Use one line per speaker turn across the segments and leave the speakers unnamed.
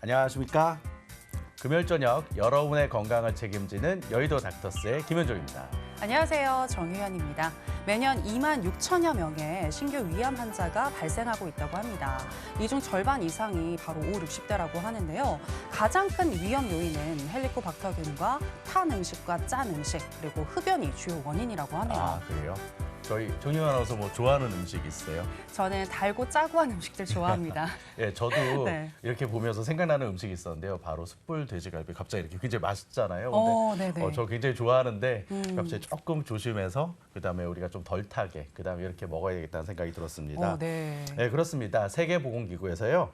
안녕하십니까? 금요일 저녁 여러분의 건강을 책임지는 여의도 닥터스의 김현종입니다.
안녕하세요. 정유현입니다. 매년 2만 6천여 명의 신규 위암 환자가 발생하고 있다고 합니다. 이 중 절반 이상이 바로 5, 60대라고 하는데요. 가장 큰 위험 요인은 헬리코박터균과 탄 음식과 짠 음식, 그리고 흡연이 주요 원인이라고 하네요.
아, 그래요? 저희 정유현 아나운서 뭐 좋아하는 음식 있어요?
저는 달고 짜고 한 음식들 좋아합니다.
예, 저도
네.
이렇게 보면서 생각나는 음식이 있었는데요. 바로 숯불 돼지갈비. 갑자기 이렇게 굉장히 맛있잖아요. 근데
네네.
저 굉장히 좋아하는데 갑자기 조금 조심해서 그다음에 우리가 좀 덜 타게 그다음에 이렇게 먹어야겠다는 생각이 들었습니다.
네.
네, 그렇습니다. 세계보건기구에서요.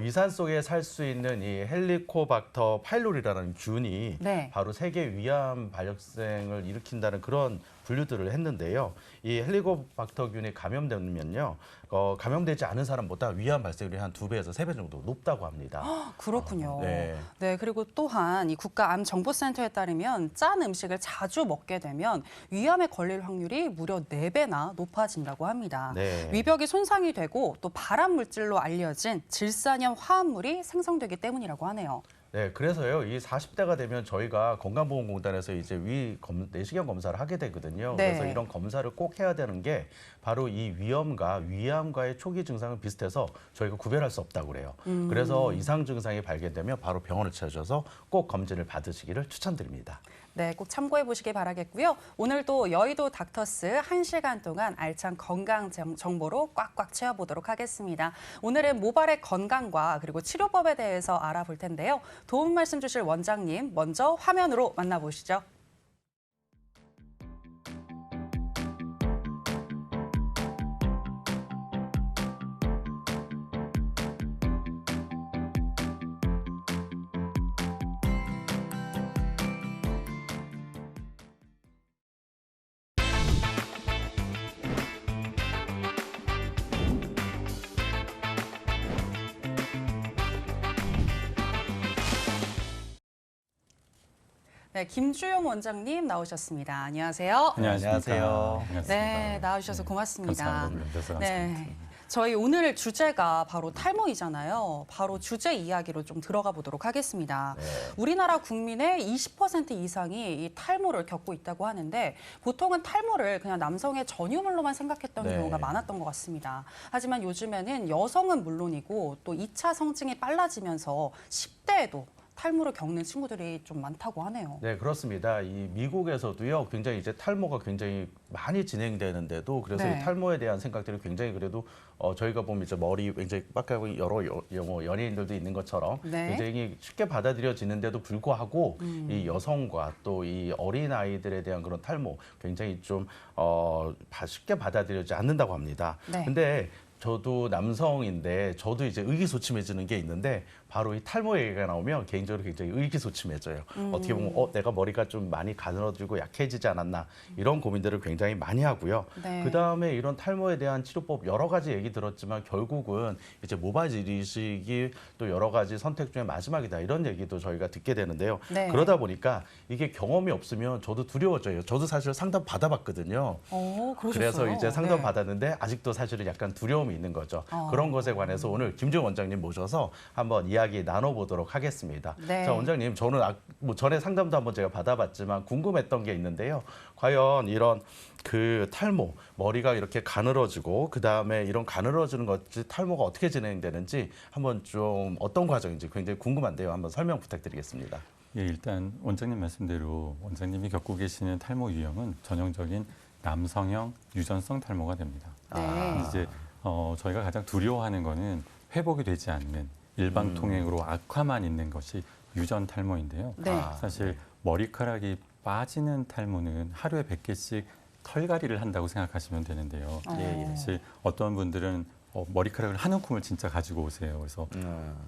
위산 속에 살 수 있는 이 헬리코박터 파일로리라는 균이
네.
바로 세계 위암 발생을 일으킨다는 그런 분류들을 했는데요. 이 헬리코박터균에 감염되면요. 감염되지 않은 사람보다 위암 발생률이 한 2배에서 3배 정도 높다고 합니다.
그렇군요.
네.
네, 그리고 또한 이 국가암정보센터에 따르면 짠 음식을 자주 먹게 되면 위암에 걸릴 확률이 무려 4배나 높아진다고 합니다.
네.
위벽이 손상이 되고 또 발암 물질로 알려진 질산염 화합물이 생성되기 때문이라고 하네요.
네, 그래서요. 이 40대가 되면 저희가 건강보험공단에서 이제 내시경 검사를 하게 되거든요.
네.
그래서 이런 검사를 꼭 해야 되는 게 바로 이 위염과 위암과의 초기 증상은 비슷해서 저희가 구별할 수 없다고 그래요. 그래서 이상 증상이 발견되면 바로 병원을 찾아서 꼭 검진을 받으시기를 추천드립니다.
네, 꼭 참고해 보시기 바라겠고요. 오늘도 여의도 닥터스 1시간 동안 알찬 건강 정보로 꽉꽉 채워보도록 하겠습니다. 오늘은 모발의 건강과 그리고 치료법에 대해서 알아볼 텐데요. 도움 말씀 주실 원장님 먼저 화면으로 만나보시죠. 네, 김주용 원장님 나오셨습니다. 안녕하세요.
안녕하세요.
네, 나와주셔서 고맙습니다.
감사합니다.
네, 저희 오늘 주제가 바로 탈모이잖아요. 바로 주제 이야기로 좀 들어가 보도록 하겠습니다.
네.
우리나라 국민의 20% 이상이 이 탈모를 겪고 있다고 하는데 보통은 탈모를 그냥 남성의 전유물로만 생각했던
네.
경우가 많았던 것 같습니다. 하지만 요즘에는 여성은 물론이고 또 2차 성징이 빨라지면서 10대에도 탈모를 겪는 친구들이 좀 많다고 하네요.
네, 그렇습니다. 이 미국에서도요, 굉장히 이제 탈모가 굉장히 많이 진행되는데도 그래서
네.
이 탈모에 대한 생각들이 굉장히 그래도 저희가 보면 이제 머리 굉장히 빡하고 여러 연예인들도 있는 것처럼
네.
굉장히 쉽게 받아들여지는데도 불구하고 이 여성과 또 이 어린 아이들에 대한 그런 탈모 굉장히 좀 쉽게 받아들여지지 않는다고 합니다.
네.
근데 저도 남성인데 저도 이제 의기소침해지는 게 있는데 바로 이 탈모 얘기가 나오면 개인적으로 굉장히 의기소침해져요. 어떻게 보면 내가 머리가 좀 많이 가늘어지고 약해지지 않았나 이런 고민들을 굉장히 많이 하고요.
네.
그다음에 이런 탈모에 대한 치료법 여러 가지 얘기 들었지만 결국은 이제 모발 이식이 또 여러 가지 선택 중에 마지막이다 이런 얘기도 저희가 듣게 되는데요.
네.
그러다 보니까 이게 경험이 없으면 저도 두려워져요. 저도 사실 상담 받아봤거든요.
그러셨어요?
그래서 이제 상담
네.
받았는데 아직도 사실은 약간 두려움이 있는 거죠. 그런 것에 관해서 오늘 김주영 원장님 모셔서 한번 이야기 나눠보도록 하겠습니다.
네.
자, 원장님, 저는 뭐 전에 상담도 한번 제가 받아봤지만 궁금했던 게 있는데요. 과연 이런 그 탈모, 머리가 이렇게 가늘어지고 그다음에 이런 가늘어지는 것이 탈모가 어떻게 진행되는지 한번 좀 어떤 과정인지 굉장히 궁금한데요. 한번 설명 부탁드리겠습니다.
예, 일단 원장님 말씀대로 원장님이 겪고 계시는 탈모 유형은 전형적인 남성형 유전성 탈모가 됩니다.
네.
이제 저희가 가장 두려워하는 거는 회복이 되지 않는 일방 통행으로 악화만 있는 것이 유전 탈모인데요.
네.
사실 머리카락이 빠지는 탈모는 하루에 100개씩 털갈이를 한다고 생각하시면 되는데요. 사실 어떤 분들은 머리카락을 한 움큼을 진짜 가지고 오세요. 그래서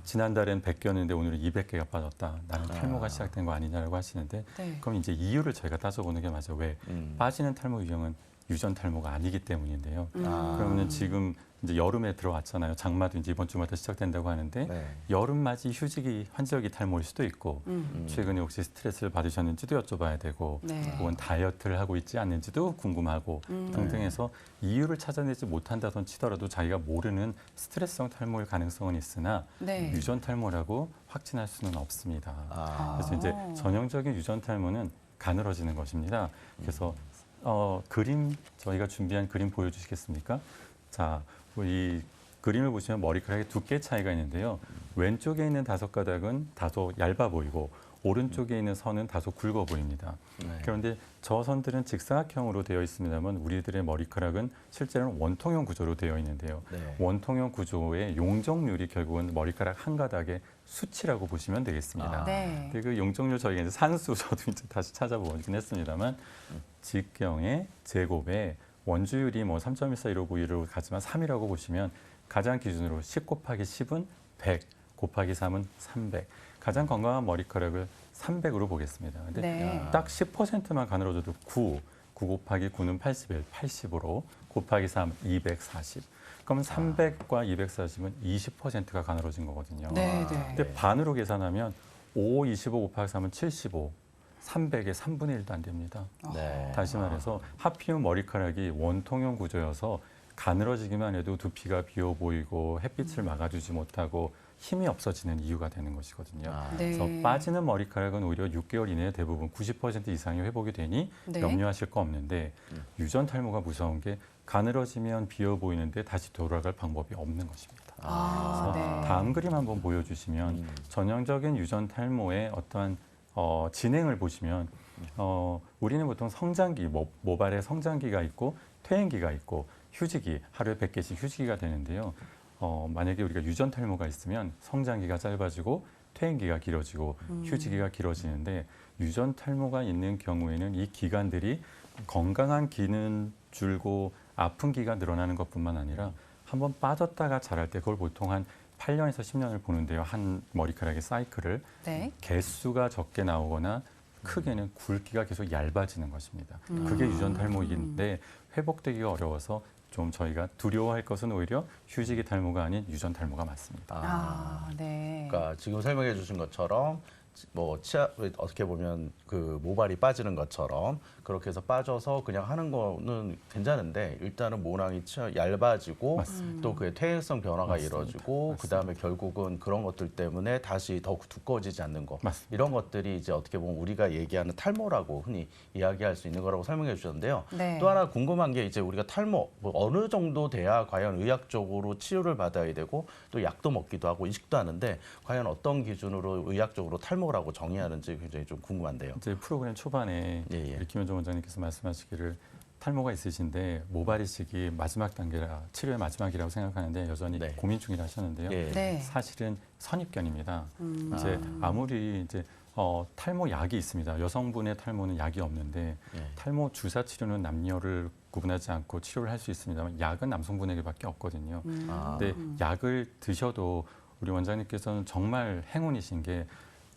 지난달엔 100개였는데 오늘은 200개가 빠졌다. 나는 탈모가 시작된 거 아니냐라고 하시는데
네.
그럼 이제 이유를 저희가 따져보는 게 맞아요. 왜 빠지는 탈모 유형은 유전 탈모가 아니기 때문인데요. 그러면 지금 이제 여름에 들어왔잖아요. 장마도 이제 이번 주부터 시작된다고 하는데
네.
여름맞이 휴지기 환절기 탈모일 수도 있고 최근에 혹시 스트레스를 받으셨는지도 여쭤봐야 되고
네.
혹은 다이어트를 하고 있지 않는지도 궁금하고 등등해서 이유를 찾아내지 못한다던 치더라도 자기가 모르는 스트레스성 탈모일 가능성은 있으나
네.
유전 탈모라고 확진할 수는 없습니다.
아.
그래서 이제 전형적인 유전 탈모는 가늘어지는 것입니다. 그래서 저희가 준비한 그림 보여주시겠습니까? 자, 이 그림을 보시면 머리카락의 두께 차이가 있는데요. 왼쪽에 있는 5가닥은 다소 얇아 보이고 오른쪽에 있는 선은 다소 굵어 보입니다.
네.
그런데 저 선들은 직사각형으로 되어 있습니다만 우리들의 머리카락은 실제로는 원통형 구조로 되어 있는데요.
네.
원통형 구조의 용적률이 결국은 머리카락 한 가닥의 수치라고 보시면 되겠습니다.
아.
네.
근데 그 용적률 저희가 이제 산수 저도 이제 다시 찾아보긴 했습니다만 직경의 제곱에 원주율이 뭐 3.141591로 가지만 3이라고 보시면 가장 기준으로 10 곱하기 10은 100 곱하기 3은 300. 가장 건강한 머리카락을 300으로 보겠습니다. 근데
네.
딱 10%만 가늘어져도 9 곱하기 9는 81, 80으로 곱하기 3, 240. 그러면 300과 240은 20%가 가늘어진 거거든요.
네, 네.
근데 반으로 계산하면 5, 25 곱하기 3은 75, 300의 3분의 1도 안 됩니다.
네.
다시 말해서 하필이면 머리카락이 원통형 구조여서 가늘어지기만 해도 두피가 비어 보이고 햇빛을 막아주지 못하고 힘이 없어지는 이유가 되는 것이거든요.
아.
네.
그래서 빠지는 머리카락은 오히려 6개월 이내에 대부분 90% 이상이 회복이 되니
네.
염려하실 거 없는데 유전 탈모가 무서운 게 가늘어지면 비어 보이는데 다시 돌아갈 방법이 없는 것입니다.
아,
그래서
네.
다음 그림 한번 보여주시면 전형적인 유전 탈모의 어떠한 진행을 보시면 우리는 보통 성장기, 모발에 성장기가 있고 퇴행기가 있고 휴지기, 하루에 100개씩 휴지기가 되는데요. 만약에 우리가 유전 탈모가 있으면 성장기가 짧아지고 퇴행기가 길어지고 휴지기가 길어지는데 유전 탈모가 있는 경우에는 이 기간들이 건강한 기는 줄고 아픈 기가 늘어나는 것뿐만 아니라 한번 빠졌다가 자랄 때 그걸 보통 한 8년에서 10년을 보는데요. 한 머리카락의 사이클을
네.
개수가 적게 나오거나 크게는 굵기가 계속 얇아지는 것입니다. 그게 유전 탈모인데 회복되기가 어려워서 좀 저희가 두려워할 것은 오히려 휴지기 탈모가 아닌 유전 탈모가 맞습니다.
아, 네.
그러니까 지금 설명해 주신 것처럼 뭐 치아 어떻게 보면 그 모발이 빠지는 것처럼 그렇게 해서 빠져서 그냥 하는 거는 괜찮은데 일단은 모낭이 얇아지고
맞습니다.
또 그의 퇴행성 변화가
맞습니다.
이루어지고 그다음에 결국은 그런 것들 때문에 다시 더 두꺼워지지 않는 거
맞습니다.
이런 것들이 이제 어떻게 보면 우리가 얘기하는 탈모라고 흔히 이야기할 수 있는 거라고 설명해 주셨는데요.
네.
또 하나 궁금한 게 이제 우리가 탈모 뭐 어느 정도 돼야 과연 의학적으로 치료를 받아야 되고 또 약도 먹기도 하고 이식도 하는데 과연 어떤 기준으로 의학적으로 탈모라고 정의하는지 굉장히 좀 궁금한데요.
이제 프로그램 초반에
예, 예.
우리 김현종 원장님께서 말씀하시기를 탈모가 있으신데 모발 이식이 마지막 단계라 치료의 마지막이라고 생각하는데 여전히
네.
고민 중이라 하셨는데요.
예.
네.
사실은 선입견입니다. 이제 아무리 이제 탈모 약이 있습니다. 여성분의 탈모는 약이 없는데
예.
탈모 주사 치료는 남녀를 구분하지 않고 치료를 할 수 있습니다만 약은 남성분에게밖에 없거든요.
아.
근데 약을 드셔도 우리 원장님께서는 정말 행운이신 게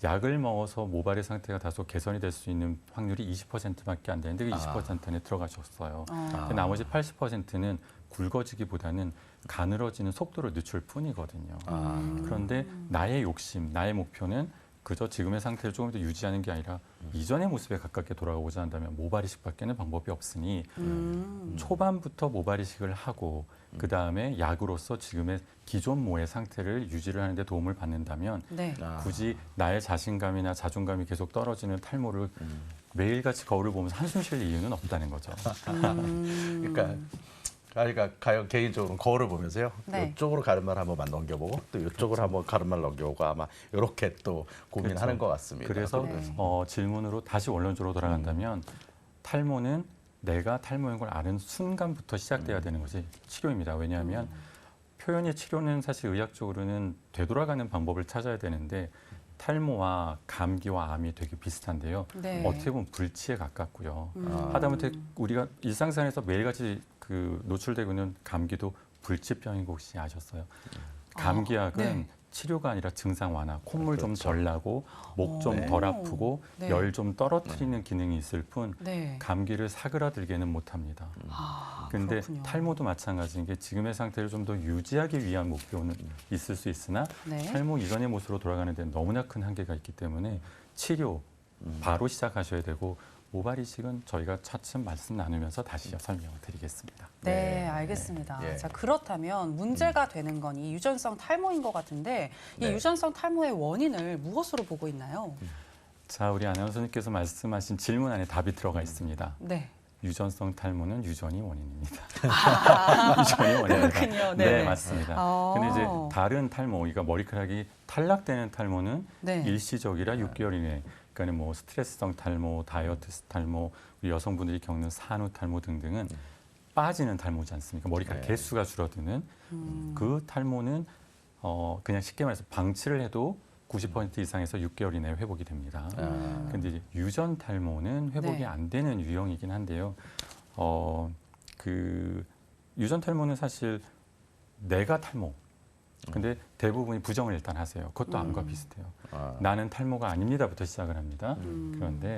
약을 먹어서 모발의 상태가 다소 개선이 될 수 있는 확률이 20%밖에 안 되는데 그 20% 안에 들어가셨어요. 근데 나머지 80%는 굵어지기보다는 가늘어지는 속도를 늦출 뿐이거든요. 그런데 나의 욕심, 나의 목표는 그저 지금의 상태를 조금 더 유지하는 게 아니라 이전의 모습에 가깝게 돌아가고자 한다면 모발 이식밖에는 방법이 없으니 초반부터 모발 이식을 하고 그다음에 약으로서 지금의 기존 모의 상태를 유지를 하는 데 도움을 받는다면
네.
굳이 나의 자신감이나 자존감이 계속 떨어지는 탈모를 매일같이 거울을 보면서 한숨 쉴 이유는 없다는 거죠.
그러니까 가요 개인적으로 거울을 보면서요.
네.
이쪽으로 가르마를 한 번만 넘겨보고 또 이쪽으로 한번 가르마를 넘겨보고 아마 이렇게 또 고민하는
그렇죠.
것 같습니다.
그래서
네.
질문으로 다시 원론적으로 돌아간다면 탈모는 내가 탈모인 걸 아는 순간부터 시작돼야 되는 것이 치료입니다. 왜냐하면 표현의 치료는 사실 의학적으로는 되돌아가는 방법을 찾아야 되는데 탈모와 감기와 암이 되게 비슷한데요.
네.
어떻게 보면 불치에 가깝고요. 하다못해 우리가 일상생활에서 매일같이 노출되고 있는 감기도 불치병인 거 혹시 아셨어요? 감기약은
네.
치료가 아니라 증상 완화, 콧물 좀
그렇죠.
덜 나고 목 좀
네.
덜 아프고
네.
열 좀 떨어뜨리는 기능이 있을 뿐
네.
감기를 사그라들게는 못합니다.
아,
근데
그렇군요.
탈모도 마찬가지인 게 지금의 상태를 좀 더 유지하기 위한 목표는 있을 수 있으나
네.
탈모 이전의 모습으로 돌아가는 데는 너무나 큰 한계가 있기 때문에 치료 바로 시작하셔야 되고 모발 이식은 저희가 차츰 말씀 나누면서 다시 설명을 드리겠습니다.
네,
네.
알겠습니다.
예.
자, 그렇다면 문제가 되는 건 이 유전성 탈모인 것 같은데 이
네.
유전성 탈모의 원인을 무엇으로 보고 있나요?
자, 우리 아나운서님께서 말씀하신 질문 안에 답이 들어가 있습니다.
네.
유전성 탈모는 유전이 원인입니다.
아,
유전이 원인입니다.
그렇군요.
네,
네.
맞습니다.
어.
근데 이제 다른 탈모, 그러니까 머리카락이 탈락되는 탈모는
네.
일시적이라 6개월 이내. 그러니까 뭐 스트레스성 탈모, 다이어트 탈모, 우리 여성분들이 겪는 산후 탈모 등등은 빠지는 탈모지 않습니까? 머리카락
네.
개수가 줄어드는 그 탈모는 그냥 쉽게 말해서 방치를 해도 90% 이상에서 6개월 이내에 회복이 됩니다. 근데 이제 유전 탈모는 회복이
네.
안 되는 유형이긴 한데요. 그 유전 탈모는 사실 내가 탈모. 근데 대부분이 부정을 일단 하세요. 그것도 암과 비슷해요. 나는 탈모가 아닙니다부터 시작을 합니다. 그런데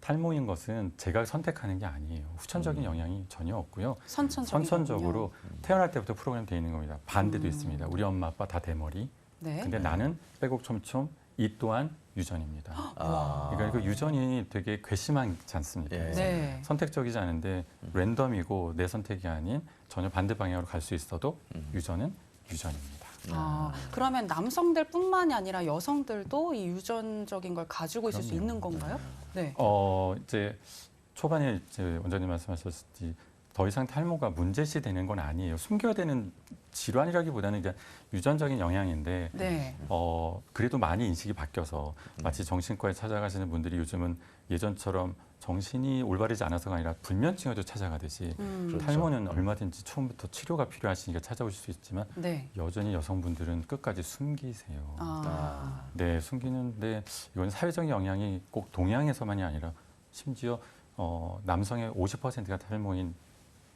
탈모인 것은 제가 선택하는 게 아니에요. 후천적인 영향이 전혀 없고요. 선천적으로 태어날 때부터 프로그램 되어 있는 겁니다. 반대도 있습니다. 우리 엄마 아빠 다 대머리.
네.
근데 나는 빼곡촘촘 이 또한 유전입니다. 그러니까 그 유전이 되게 괘씸하지 않습니까?
예.
네.
선택적이지 않은데 랜덤이고 내 선택이 아닌 전혀 반대 방향으로 갈 수 있어도 유전은 유전입니다.
그러면 남성들뿐만이 아니라 여성들도 이 유전적인 걸 가지고 있을 수
그럼요.
있는 건가요? 네.
이제 초반에 이제 원장님 말씀하셨듯이 더 이상 탈모가 문제시 되는 건 아니에요. 숨겨야 되는 질환이라기보다는 그냥 유전적인 영향인데
네.
그래도 많이 인식이 바뀌어서 마치 정신과에 찾아가시는 분들이 요즘은 예전처럼 정신이 올바르지 않아서가 아니라 불면증에도 찾아가듯이
그렇죠.
탈모는 얼마든지 처음부터 치료가 필요하시니까 찾아오실 수 있지만
네.
여전히 여성분들은 끝까지 숨기세요.
아.
네, 숨기는데 이건 사회적인 영향이 꼭 동양에서만이 아니라 심지어 남성의 50%가 탈모인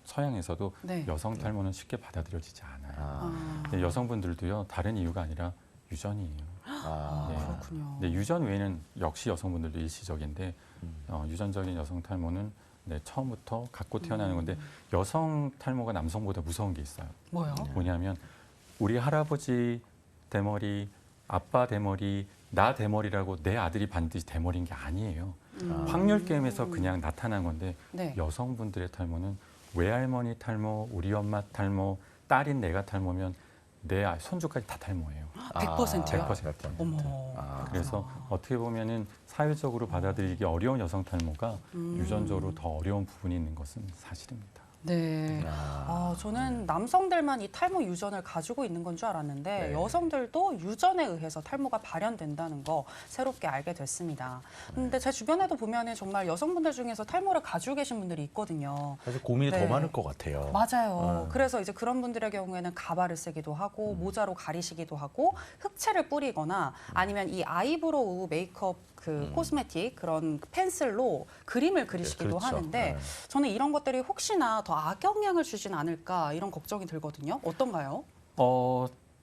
서양에서도
네.
여성 탈모는 쉽게 받아들여지지 않아요.
아.
근데 여성분들도요, 다른 이유가 아니라 유전이에요. 네.
그렇군요.
근데 유전 외에는 역시 여성분들도 일시적인데 유전적인 여성 탈모는 네, 처음부터 갖고 태어나는 건데 여성 탈모가 남성보다 무서운 게 있어요.
뭐요?
뭐냐면 우리 할아버지 대머리, 아빠 대머리, 나 대머리라고 내 아들이 반드시 대머리인 게 아니에요. 확률 게임에서 그냥 나타난 건데
네.
여성분들의 탈모는 외할머니 탈모, 우리 엄마 탈모, 딸인 내가 탈모면 내 손주까지 다 탈모예요.
100%요?
100%.
어머.
그래서 어떻게 보면은 사회적으로 받아들이기 어려운 여성 탈모가 유전적으로 더 어려운 부분이 있는 것은 사실입니다.
네. 저는 남성들만 이 탈모 유전을 가지고 있는 건 줄 알았는데
네.
여성들도 유전에 의해서 탈모가 발현된다는 거 새롭게 알게 됐습니다. 근데 제 주변에도 보면은 정말 여성분들 중에서 탈모를 가지고 계신 분들이 있거든요.
사실 고민이
네.
더 많을 것 같아요.
맞아요. 그래서 이제 그런 분들의 경우에는 가발을 쓰기도 하고 모자로 가리시기도 하고 흑채를 뿌리거나 아니면 이 아이브로우 메이크업 그 코스메틱 그런 펜슬로 그림을 그리시기도
그렇죠.
하는데
네.
저는 이런 것들이 혹시나 더 악영향을 주진 않을까 이런 걱정이 들거든요. 어떤가요?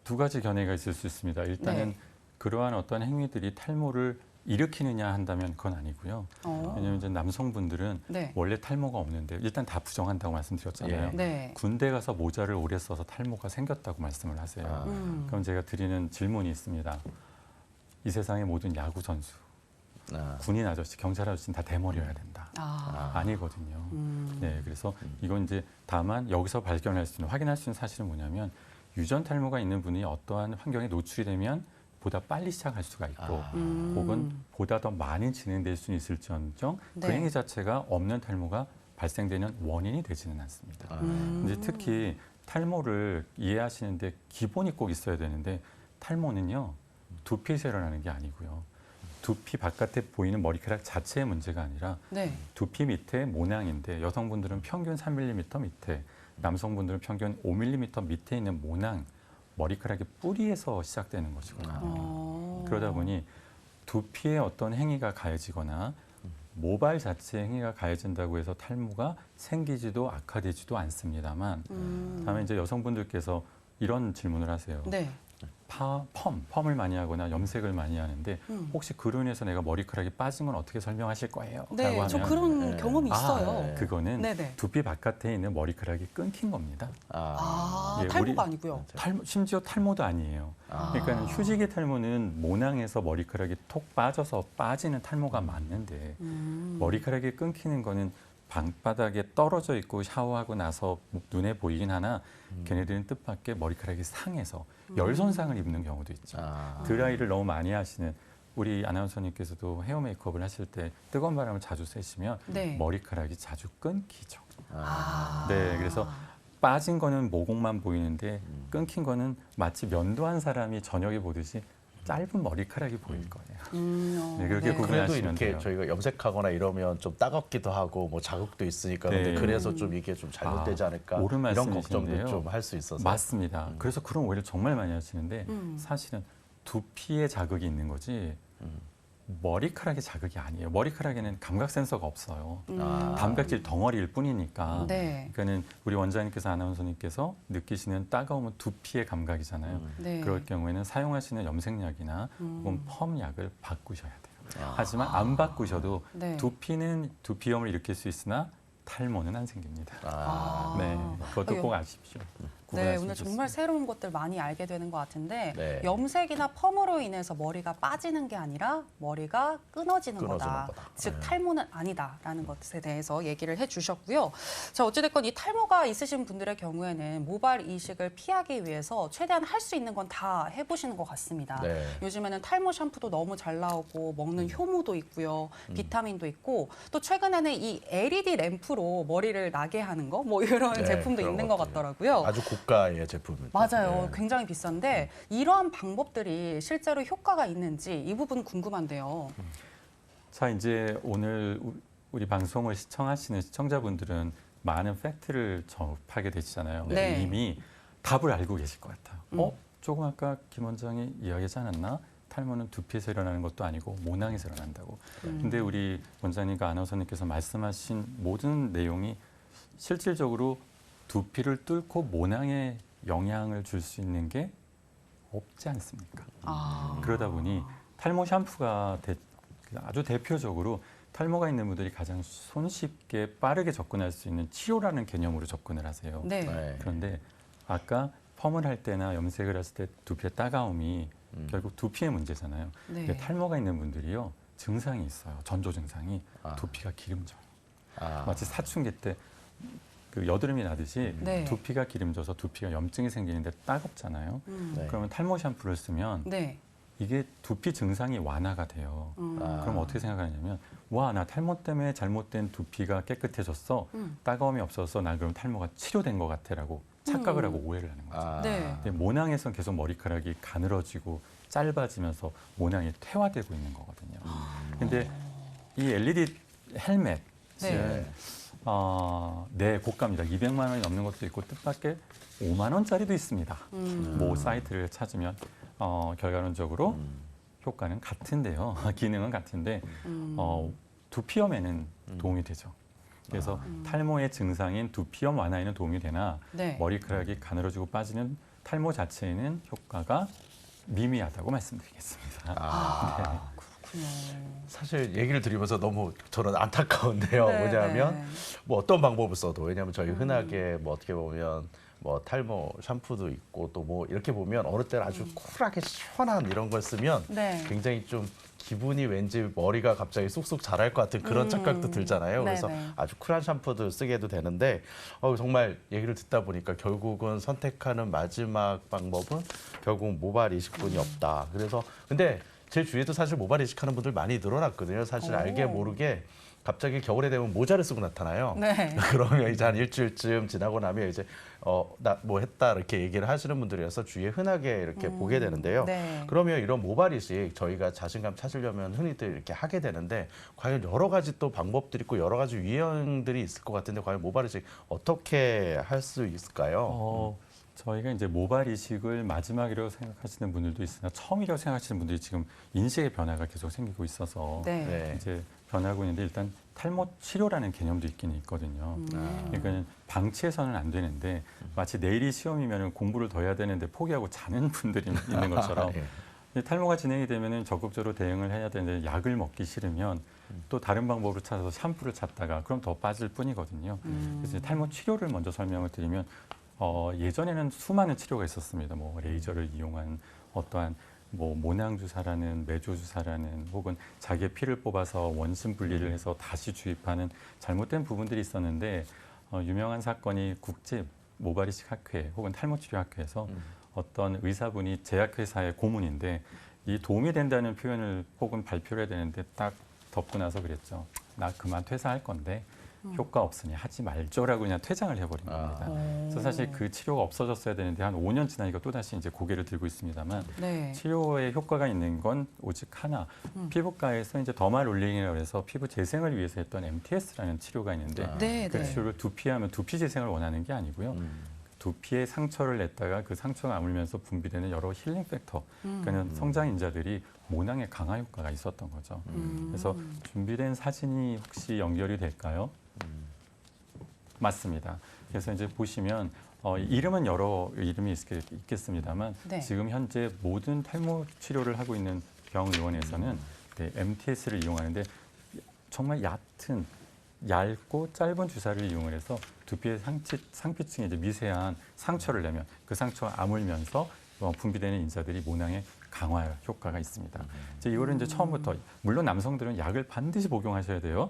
두 가지 견해가 있을 수 있습니다. 일단은
네.
그러한 어떤 행위들이 탈모를 일으키느냐 한다면 그건 아니고요. 왜냐하면 이제 남성분들은
네.
원래 탈모가 없는데 일단 다 부정한다고 말씀드렸잖아요.
예.
네.
군대 가서 모자를 오래 써서 탈모가 생겼다고 말씀을 하세요. 그럼 제가 드리는 질문이 있습니다. 이 세상의 모든 야구 선수, 군인 아저씨, 경찰 아저씨는 다 대머리여야 된다. 아니거든요. 네, 그래서 이건 이제 다만 여기서 발견할 수 있는, 확인할 수 있는 사실은 뭐냐면 유전 탈모가 있는 분이 어떠한 환경에 노출이 되면 보다 빨리 시작할 수가 있고 혹은 보다 더 많이 진행될 수는 있을지언정
네.
그 행위 자체가 없는 탈모가 발생되는 원인이 되지는 않습니다. 이제 특히 탈모를 이해하시는데 기본이 꼭 있어야 되는데 탈모는요 두피에서 일어나는 게 아니고요. 두피 바깥에 보이는 머리카락 자체의 문제가 아니라
네.
두피 밑에 모낭인데 여성분들은 평균 3mm 밑에, 남성분들은 평균 5mm 밑에 있는 모낭, 머리카락의 뿌리에서 시작되는 것이거든요. 그러다 보니 두피에 어떤 행위가 가해지거나 모발 자체의 행위가 가해진다고 해서 탈모가 생기지도 악화되지도 않습니다만 다음에 이제 여성분들께서 이런 질문을 하세요.
네.
펌을 많이 하거나 염색을 많이 하는데 혹시 그로 인해서 내가 머리카락이 빠진 건 어떻게 설명하실 거예요? 라고
네,
하면
저 그런
네.
경험이 있어요.
네.
그거는
네네.
두피 바깥에 있는 머리카락이 끊긴 겁니다. 예,
탈모가
우리-
아니고요.
심지어 탈모도 아니에요. 그러니까 휴지기 탈모는 모낭에서 머리카락이 톡 빠져서 빠지는 탈모가 맞는데 머리카락이 끊기는 거는 방바닥에 떨어져 있고 샤워하고 나서 눈에 보이긴 하나 걔네들은 뜻밖의 머리카락이 상해서 열 손상을 입는 경우도 있죠. 드라이를 너무 많이 하시는 우리 아나운서님께서도 헤어 메이크업을 하실 때 뜨거운 바람을 자주 쐬시면
네.
머리카락이 자주 끊기죠.
아.
네, 그래서 빠진 거는 모공만 보이는데 끊긴 거는 마치 면도한 사람이 저녁에 보듯이 짧은 머리카락이 보일 거예요. 네, 그렇게
네.
구분하-
그래도
구분하시면
이렇게
돼요.
저희가 염색하거나 이러면 좀 따갑기도 하고 뭐 자극도 있으니까 근데
네.
그래서 좀 이게 좀 잘못되지 않을까
옳은
이런 걱정도
말씀이신데요.
좀 할 수 있어서
맞습니다. 그래서 그런 오해를 정말 많이 하시는데
음.
사실은 두피에 자극이 있는 거지 머리카락에 자극이 아니에요. 머리카락에는 감각 센서가 없어요. 단백질 덩어리일 뿐이니까.
네.
그러니까는 우리 원장님께서 아나운서님께서 느끼시는 따가움은 두피의 감각이잖아요.
네.
그럴 경우에는 사용하시는 염색약이나 혹은 펌약을 바꾸셔야 돼요. 하지만
아.
안 바꾸셔도
네.
두피는 두피염을 일으킬 수 있으나 탈모는 안 생깁니다. 네, 그것도 꼭 아십시오.
네,
구분하시면
오늘
좋습니다.
정말 새로운 것들 많이 알게 되는 것 같은데
네.
염색이나 펌으로 인해서 머리가 빠지는 게 아니라 머리가 끊어지는 거다.
거다.
즉
네.
탈모는 아니다라는 것에 대해서 얘기를 해주셨고요. 자, 어찌됐건 이 탈모가 있으신 분들의 경우에는 모발 이식을 피하기 위해서 최대한 할 수 있는 건 다 해보시는 것 같습니다.
네.
요즘에는 탈모 샴푸도 너무 잘 나오고 먹는 효모도 있고요, 비타민도 있고 또 최근에는 이 LED 램프로 머리를 나게 하는 거 뭐 이런
네,
제품도
그런
있는 것
것들이.
같더라고요.
아주 고가의 제품입니다.
맞아요.
네.
굉장히 비싼데 이러한 방법들이 실제로 효과가 있는지 이 부분 궁금한데요.
자, 이제 오늘 우리 방송을 시청하시는 시청자분들은 많은 팩트를 접하게 되시잖아요.
네.
이미 답을 알고 계실 것 같아요. 조금 아까 김 원장이 이야기하지 않았나? 탈모는 두피에서 일어나는 것도 아니고 모낭에서 일어난다고. 근데 우리 원장님과 아나운서님께서 말씀하신 모든 내용이 실질적으로 두피를 뚫고 모낭에 영향을 줄 수 있는 게 없지 않습니까? 그러다 보니 탈모 샴푸가 아주 대표적으로 탈모가 있는 분들이 가장 손쉽게 빠르게 접근할 수 있는 치료라는 개념으로 접근을 하세요.
네.
네.
그런데 아까 펌을 할 때나 염색을 했을 때 두피의 따가움이 결국 두피의 문제잖아요.
네.
근데 탈모가 있는 분들이요 증상이 있어요. 전조 증상이 두피가 기름져요. 마치 사춘기 때 그 여드름이 나듯이
네.
두피가 기름져서 두피가 염증이 생기는데 따갑잖아요.
네.
그러면 탈모 샴푸를 쓰면
네.
이게 두피 증상이 완화가 돼요. 그럼 어떻게 생각하냐면 와, 나 탈모 때문에 잘못된 두피가 깨끗해졌어. 따가움이 없어서 나 그럼 탈모가 치료된 것 같아라고 착각을 하고 오해를 하는 거죠.
네.
근데 모낭에선 계속 머리카락이 가늘어지고 짧아지면서 모낭이 퇴화되고 있는 거거든요. 근데 이 LED 헬멧
네.
네, 고가입니다. 200만 원이 넘는 것도 있고 뜻밖의 5만 원짜리도 있습니다. 모 사이트를 찾으면 결과론적으로 효과는 같은데요. 기능은 같은데 두피염에는 도움이 되죠. 그래서 탈모의 증상인 두피염 완화에는 도움이 되나
네.
머리카락이 가늘어지고 빠지는 탈모 자체에는 효과가 미미하다고 말씀드리겠습니다.
그렇군요.
사실 얘기를 드리면서 너무 저는 안타까운데요.
네,
왜냐하면
네.
뭐 어떤 방법을 써도 왜냐하면 저희 흔하게 뭐 어떻게 보면 뭐 탈모 샴푸도 있고 또 뭐 이렇게 보면 어느 때는 아주 쿨하게 시원한 이런 걸 쓰면
네.
굉장히 좀 기분이 왠지 머리가 갑자기 쑥쑥 자랄 것 같은 그런 착각도 들잖아요. 그래서
네네.
아주 쿨한 샴푸도 쓰게 해도 되는데 정말 얘기를 듣다 보니까 결국은 선택하는 마지막 방법은 결국 모발 이식뿐이 없다. 그래서 근데 제 주위에도 사실 모발 이식하는 분들 많이 늘어났거든요. 사실 알게 모르게 갑자기 겨울에 되면 모자를 쓰고 나타나요.
네.
그러면 이제 한 일주일쯤 지나고 나면 이제 나 뭐 했다 이렇게 얘기를 하시는 분들이어서 주위에 흔하게 이렇게 보게 되는데요.
네.
그러면 이런 모발 이식 저희가 자신감 찾으려면 흔히들 이렇게 하게 되는데 과연 여러 가지 또 방법들이 있고 여러 가지 유형들이 있을 것 같은데 과연 모발 이식 어떻게 할 수 있을까요?
저희가 이제 모발 이식을 마지막이라고 생각하시는 분들도 있으나 처음이라고 생각하시는 분들이 지금 인식의 변화가 계속 생기고 있어서
네.
네.
이제 변하고 있는데 일단 탈모 치료라는 개념도 있긴 있거든요. 그러니까 방치해서는 안 되는데 마치 내일이 시험이면 공부를 더 해야 되는데 포기하고 자는 분들이 있는 것처럼
예.
탈모가 진행이 되면 적극적으로 대응을 해야 되는데 약을 먹기 싫으면 또 다른 방법을 찾아서 샴푸를 찾다가 그럼 더 빠질 뿐이거든요. 그래서 탈모 치료를 먼저 설명을 드리면 예전에는 수많은 치료가 있었습니다. 뭐 레이저를 이용한 어떠한 뭐 모낭 주사라는 매조 주사라는 혹은 자기의 피를 뽑아서 원심 분리를 해서 다시 주입하는 잘못된 부분들이 있었는데 유명한 사건이 국제 모발 이식 학회 혹은 탈모 치료 학회에서 어떤 의사분이 제약회사의 고문인데 이 도움이 된다는 표현을 혹은 발표를 해야 되는데 딱 덮고 나서 그랬죠. 나 그만 퇴사할 건데 효과 없으니 하지 말죠라고 그냥 퇴장을 해버린 겁니다. 그래서 사실 그 치료가 없어졌어야 되는데 한 5년 지나니까 또다시 이제 고개를 들고 있습니다만
네.
치료에 효과가 있는 건 오직 하나. 피부과에서 이제 더말 롤링이라고 해서 피부 재생을 위해서 했던 MTS라는 치료가 있는데
네,
그
네.
치료를 두피에 하면 두피 재생을 원하는 게 아니고요. 두피에 상처를 냈다가 그 상처가 아물면서 분비되는 여러 힐링 팩터, 그러니까 성장 인자들이 모낭에 강화 효과가 있었던 거죠. 그래서 준비된 사진이 혹시 연결이 될까요? 맞습니다. 그래서 이제 보시면 이름은 여러 이름이 있겠습니다만
네.
지금 현재 모든 탈모 치료를 하고 있는 병의원에서는 네, MTS를 이용하는데 정말 얇고 짧은 주사를 이용을 해서 두피의 상피층에 이제 미세한 상처를 내면 그 상처가 아물면서 분비되는 인자들이 모낭에 강화 효과가 있습니다. 이제 이거를 이제 처음부터 물론 남성들은 약을 반드시 복용하셔야 돼요.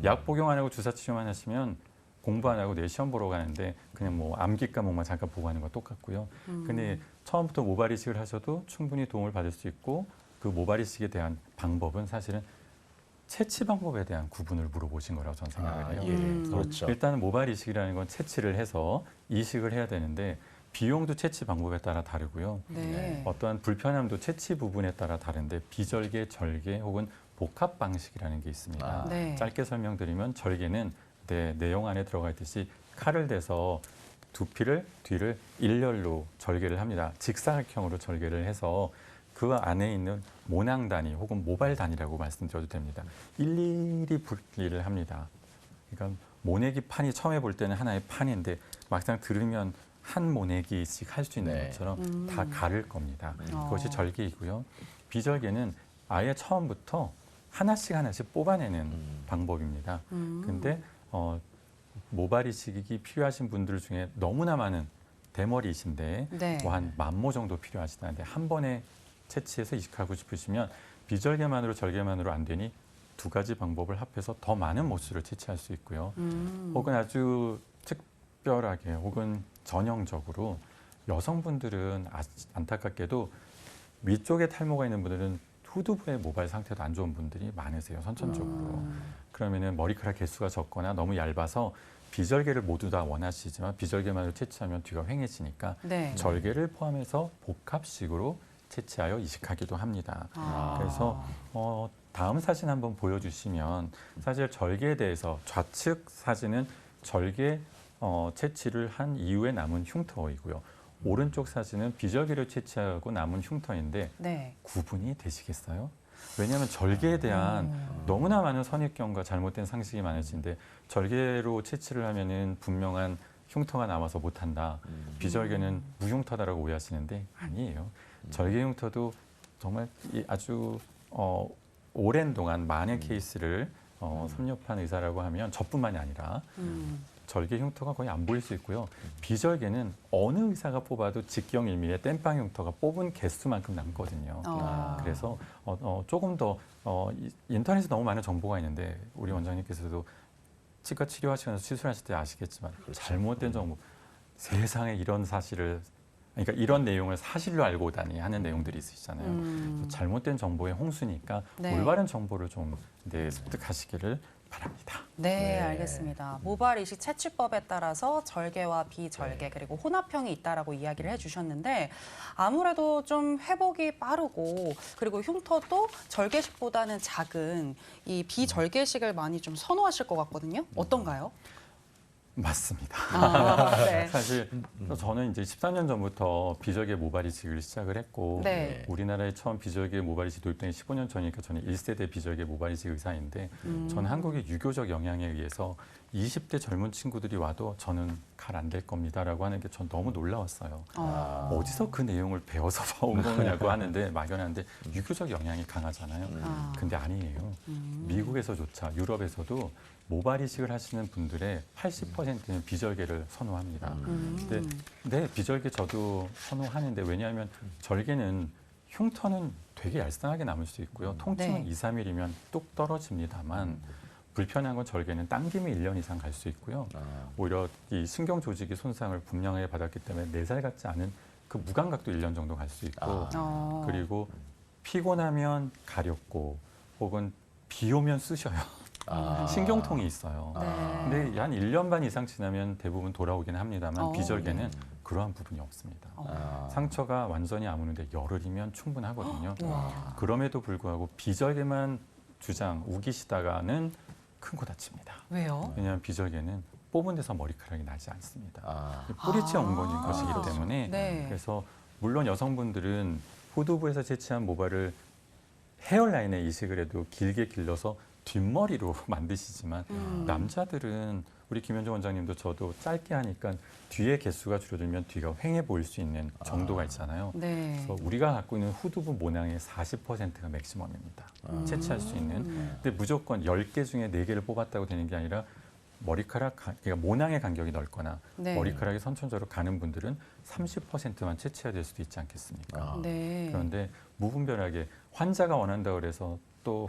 약 복용 안 하고 주사 치료만 하시면 공부 안 하고 내 시험 보러 가는데 그냥 뭐 암기 과목만 잠깐 보고 하는 거 똑같고요. 근데 처음부터 모발 이식을 하셔도 충분히 도움을 받을 수 있고 그 모발 이식에 대한 방법은 사실은 채취 방법에 대한 구분을 물어보신 거라고 저는 생각을 해요.
예, 그렇죠.
일단은 모발 이식이라는 건 채취를 해서 이식을 해야 되는데 비용도 채취 방법에 따라 다르고요.
네.
어떠한 불편함도 채취 부분에 따라 다른데 비절개, 절개 혹은 복합 방식이라는 게 있습니다.
네.
짧게 설명드리면 절개는 내용 안에 들어가 있듯이 칼을 대서 두피를 뒤를 일렬로 절개를 합니다. 직사각형으로 절개를 해서 그 안에 있는 모낭 단위 혹은 모발 단위라고 말씀드려도 됩니다. 일일이 분리를 합니다. 그러니까 모내기 판이 처음에 볼 때는 하나의 판인데 막상 들으면 한 모내기씩 할 수 있는
네.
것처럼 다 가를 겁니다. 그것이 절개이고요. 비절개는 아예 처음부터 하나씩 뽑아내는 방법입니다. 근데 모발 이식이 필요하신 분들 중에 너무나 많은 대머리이신데
네.
뭐 한 10,000모 정도 필요하시다는데 한 번에 채취해서 이식하고 싶으시면 비절개만으로 절개만으로 안 되니 두 가지 방법을 합해서 더 많은 모수를 채취할 수 있고요. 혹은 아주 특별하게 혹은 전형적으로 여성분들은 안타깝게도 위쪽에 탈모가 있는 분들은 후두부의 모발 상태도 안 좋은 분들이 많으세요. 선천적으로. 그러면은 머리카락 개수가 적거나 너무 얇아서 비절개를 모두 다 원하시지만 비절개만으로 채취하면 뒤가 휑해지니까
네.
절개를 포함해서 복합식으로 채취하여 이식하기도 합니다. 그래서 다음 사진 한번 보여주시면 사실 절개에 대해서 좌측 사진은 절개 채취를 한 이후에 남은 흉터이고요. 오른쪽 사진은 비절개를 채취하고 남은 흉터인데
네.
구분이 되시겠어요? 왜냐하면 절개에 대한 너무나 많은 선입견과 잘못된 상식이 많으신데 절개로 채취를 하면은 분명한 흉터가 남아서 못한다. 비절개는 무흉터다라고 오해하시는데 아니에요. 절개 흉터도 정말 아주 오랜 동안 많은 케이스를 섭렵한 의사라고 하면 저뿐만이 아니라 절개 흉터가 거의 안 보일 수 있고요. 비절개는 어느 의사가 뽑아도 직경일미의 땜빵 흉터가 뽑은 개수만큼 남거든요. 그래서 조금 더 인터넷에 너무 많은 정보가 있는데 우리 원장님께서도 치과 치료하시면서 시술하실 때 아시겠지만 잘못된 정보, 세상에 이런 사실을 그러니까 이런 내용을 사실로 알고 오다니 하는 내용들이 있으시잖아요. 잘못된 정보의 홍수니까
네.
올바른 정보를 좀 습득하시기를 바랍니다.
네, 알겠습니다. 모발 이식 채취법에 따라서 절개와 비절개 그리고 혼합형이 있다라고 이야기를 해주셨는데 아무래도 좀 회복이 빠르고 그리고 흉터도 절개식보다는 작은 이 비절개식을 많이 좀 선호하실 것 같거든요. 어떤가요?
맞습니다.
네.
사실 저는 이제 14년 전부터 비절개 모발 이식을 시작을 했고
네.
우리나라에 처음 비절개 모발 이식 도입된 게 15년 전이니까 저는 1세대 비절개 모발 이식 의사인데 저는 한국의 유교적 영향에 의해서 20대 젊은 친구들이 와도 저는 갈 안 될 겁니다라고 하는 게 전 너무 놀라웠어요. 어디서 그 내용을 배워서 온 거냐고 하는데 막연한데 유교적 영향이 강하잖아요. 근데 아니에요. 미국에서조차 유럽에서도 모발 이식을 하시는 분들의 80%는 비절개를 선호합니다. 근데 네, 비절개 저도 선호하는데 왜냐하면 절개는 흉터는 되게 얄쌍하게 남을 수 있고요. 통증은
네.
2, 3일이면 뚝 떨어집니다만 불편한 건 절개는 당김이 1년 이상 갈 수 있고요. 오히려 이 신경 조직이 손상을 분명하게 받았기 때문에 4살 같지 않은 그 무감각도 1년 정도 갈 수 있고 그리고 피곤하면 가렵고 혹은 비 오면 쑤셔요. 신경통이 있어요.
네.
근데 한 1년 반 이상 지나면 대부분 돌아오긴 합니다만 비절개는 그러한 부분이 없습니다. 상처가 완전히 아무는데 열흘이면 충분하거든요.
와.
그럼에도 불구하고 비절개만 주장 우기시다가는 큰 거 다칩니다.
왜요?
왜냐하면 비절개는 뽑은 데서 머리카락이 나지 않습니다. 뿌리째 엉거진 것이기 때문에
네.
그래서 물론 여성분들은 후두부에서 채취한 모발을 헤어라인에 이식을 해도 길게 길러서 뒷머리로 만드시지만 남자들은 우리 김현정 원장님도 저도 짧게 하니까 뒤에 개수가 줄어들면 뒤가 휑해 보일 수 있는 정도가 있잖아요.
네.
그래서 우리가 갖고 있는 후두부 모낭의 40%가 맥시멈입니다. 채취할 수 있는. 근데 무조건 10개 중에 4개를 뽑았다고 되는 게 아니라 머리카락, 그러니까 모낭의 간격이 넓거나
네.
머리카락이 선천적으로 가는 분들은 30%만 채취해야 될 수도 있지 않겠습니까?
네.
그런데 무분별하게 환자가 원한다고 그래서 또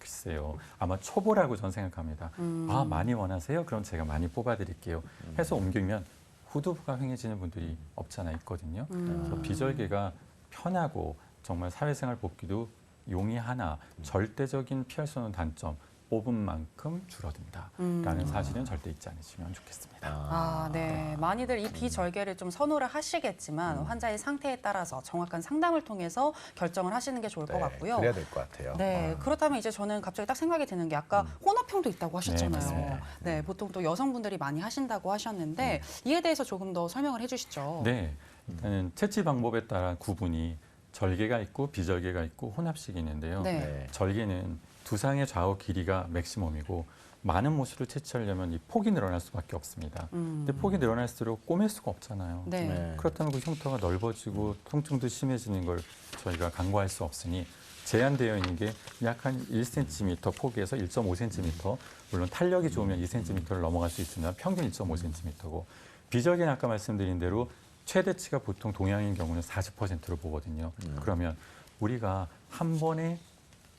글쎄요. 아마 초보라고 저는 생각합니다. 아, 많이 원하세요? 그럼 제가 많이 뽑아드릴게요. 해서 옮기면 후두부가 휑해지는 분들이 없잖아 있거든요. 그래서 비절개가 편하고 정말 사회생활 복귀도 용이하나 절대적인 피할 수 없는 단점 뽑은 만큼 줄어든다라는 사실은 절대 잊지 않으시면 좋겠습니다.
네. 많이들 이 비절개를 좀 선호를 하시겠지만 환자의 상태에 따라서 정확한 상담을 통해서 결정을 하시는 게 좋을 것 같고요.
그래야 될 것 같아요.
네, 그렇다면 이제 저는 갑자기 딱 생각이 드는 게 아까 혼합형도 있다고 하셨잖아요.
맞습니다.
네, 보통 또 여성분들이 많이 하신다고 하셨는데 이에 대해서 조금 더 설명을 해주시죠.
네, 일단은 채취 방법에 따라 구분이 절개가 있고 비절개가 있고 혼합식이 있는데요.
네.
절개는 두상의 좌우 길이가 맥시멈이고 많은 모수를 채취하려면 이 폭이 늘어날 수밖에 없습니다. 근데 폭이 늘어날수록 꼬맬 수가 없잖아요.
네.
네.
그렇다면 그 흉터가 넓어지고 통증도 심해지는 걸 저희가 강구할 수 없으니 제한되어 있는 게 약 한 1cm 폭에서 1.5cm, 물론 탄력이 좋으면 2cm를 넘어갈 수 있으나 평균 1.5cm고 비절개는 아까 말씀드린 대로 최대치가 보통 동양인 경우는 40%로 보거든요. 그러면 우리가 한 번에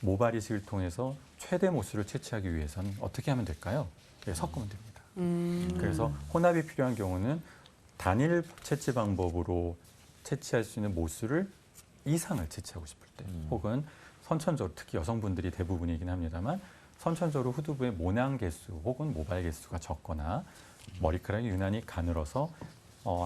모발 이식을 통해서 최대 모수를 채취하기 위해서는 어떻게 하면 될까요? 네, 섞으면 됩니다. 그래서 혼합이 필요한 경우는 단일 채취 방법으로 채취할 수 있는 모수를 이상을 채취하고 싶을 때 혹은 선천적으로 특히 여성분들이 대부분이긴 합니다만 선천적으로 후두부의 모낭 개수 혹은 모발 개수가 적거나 머리카락이 유난히 가늘어서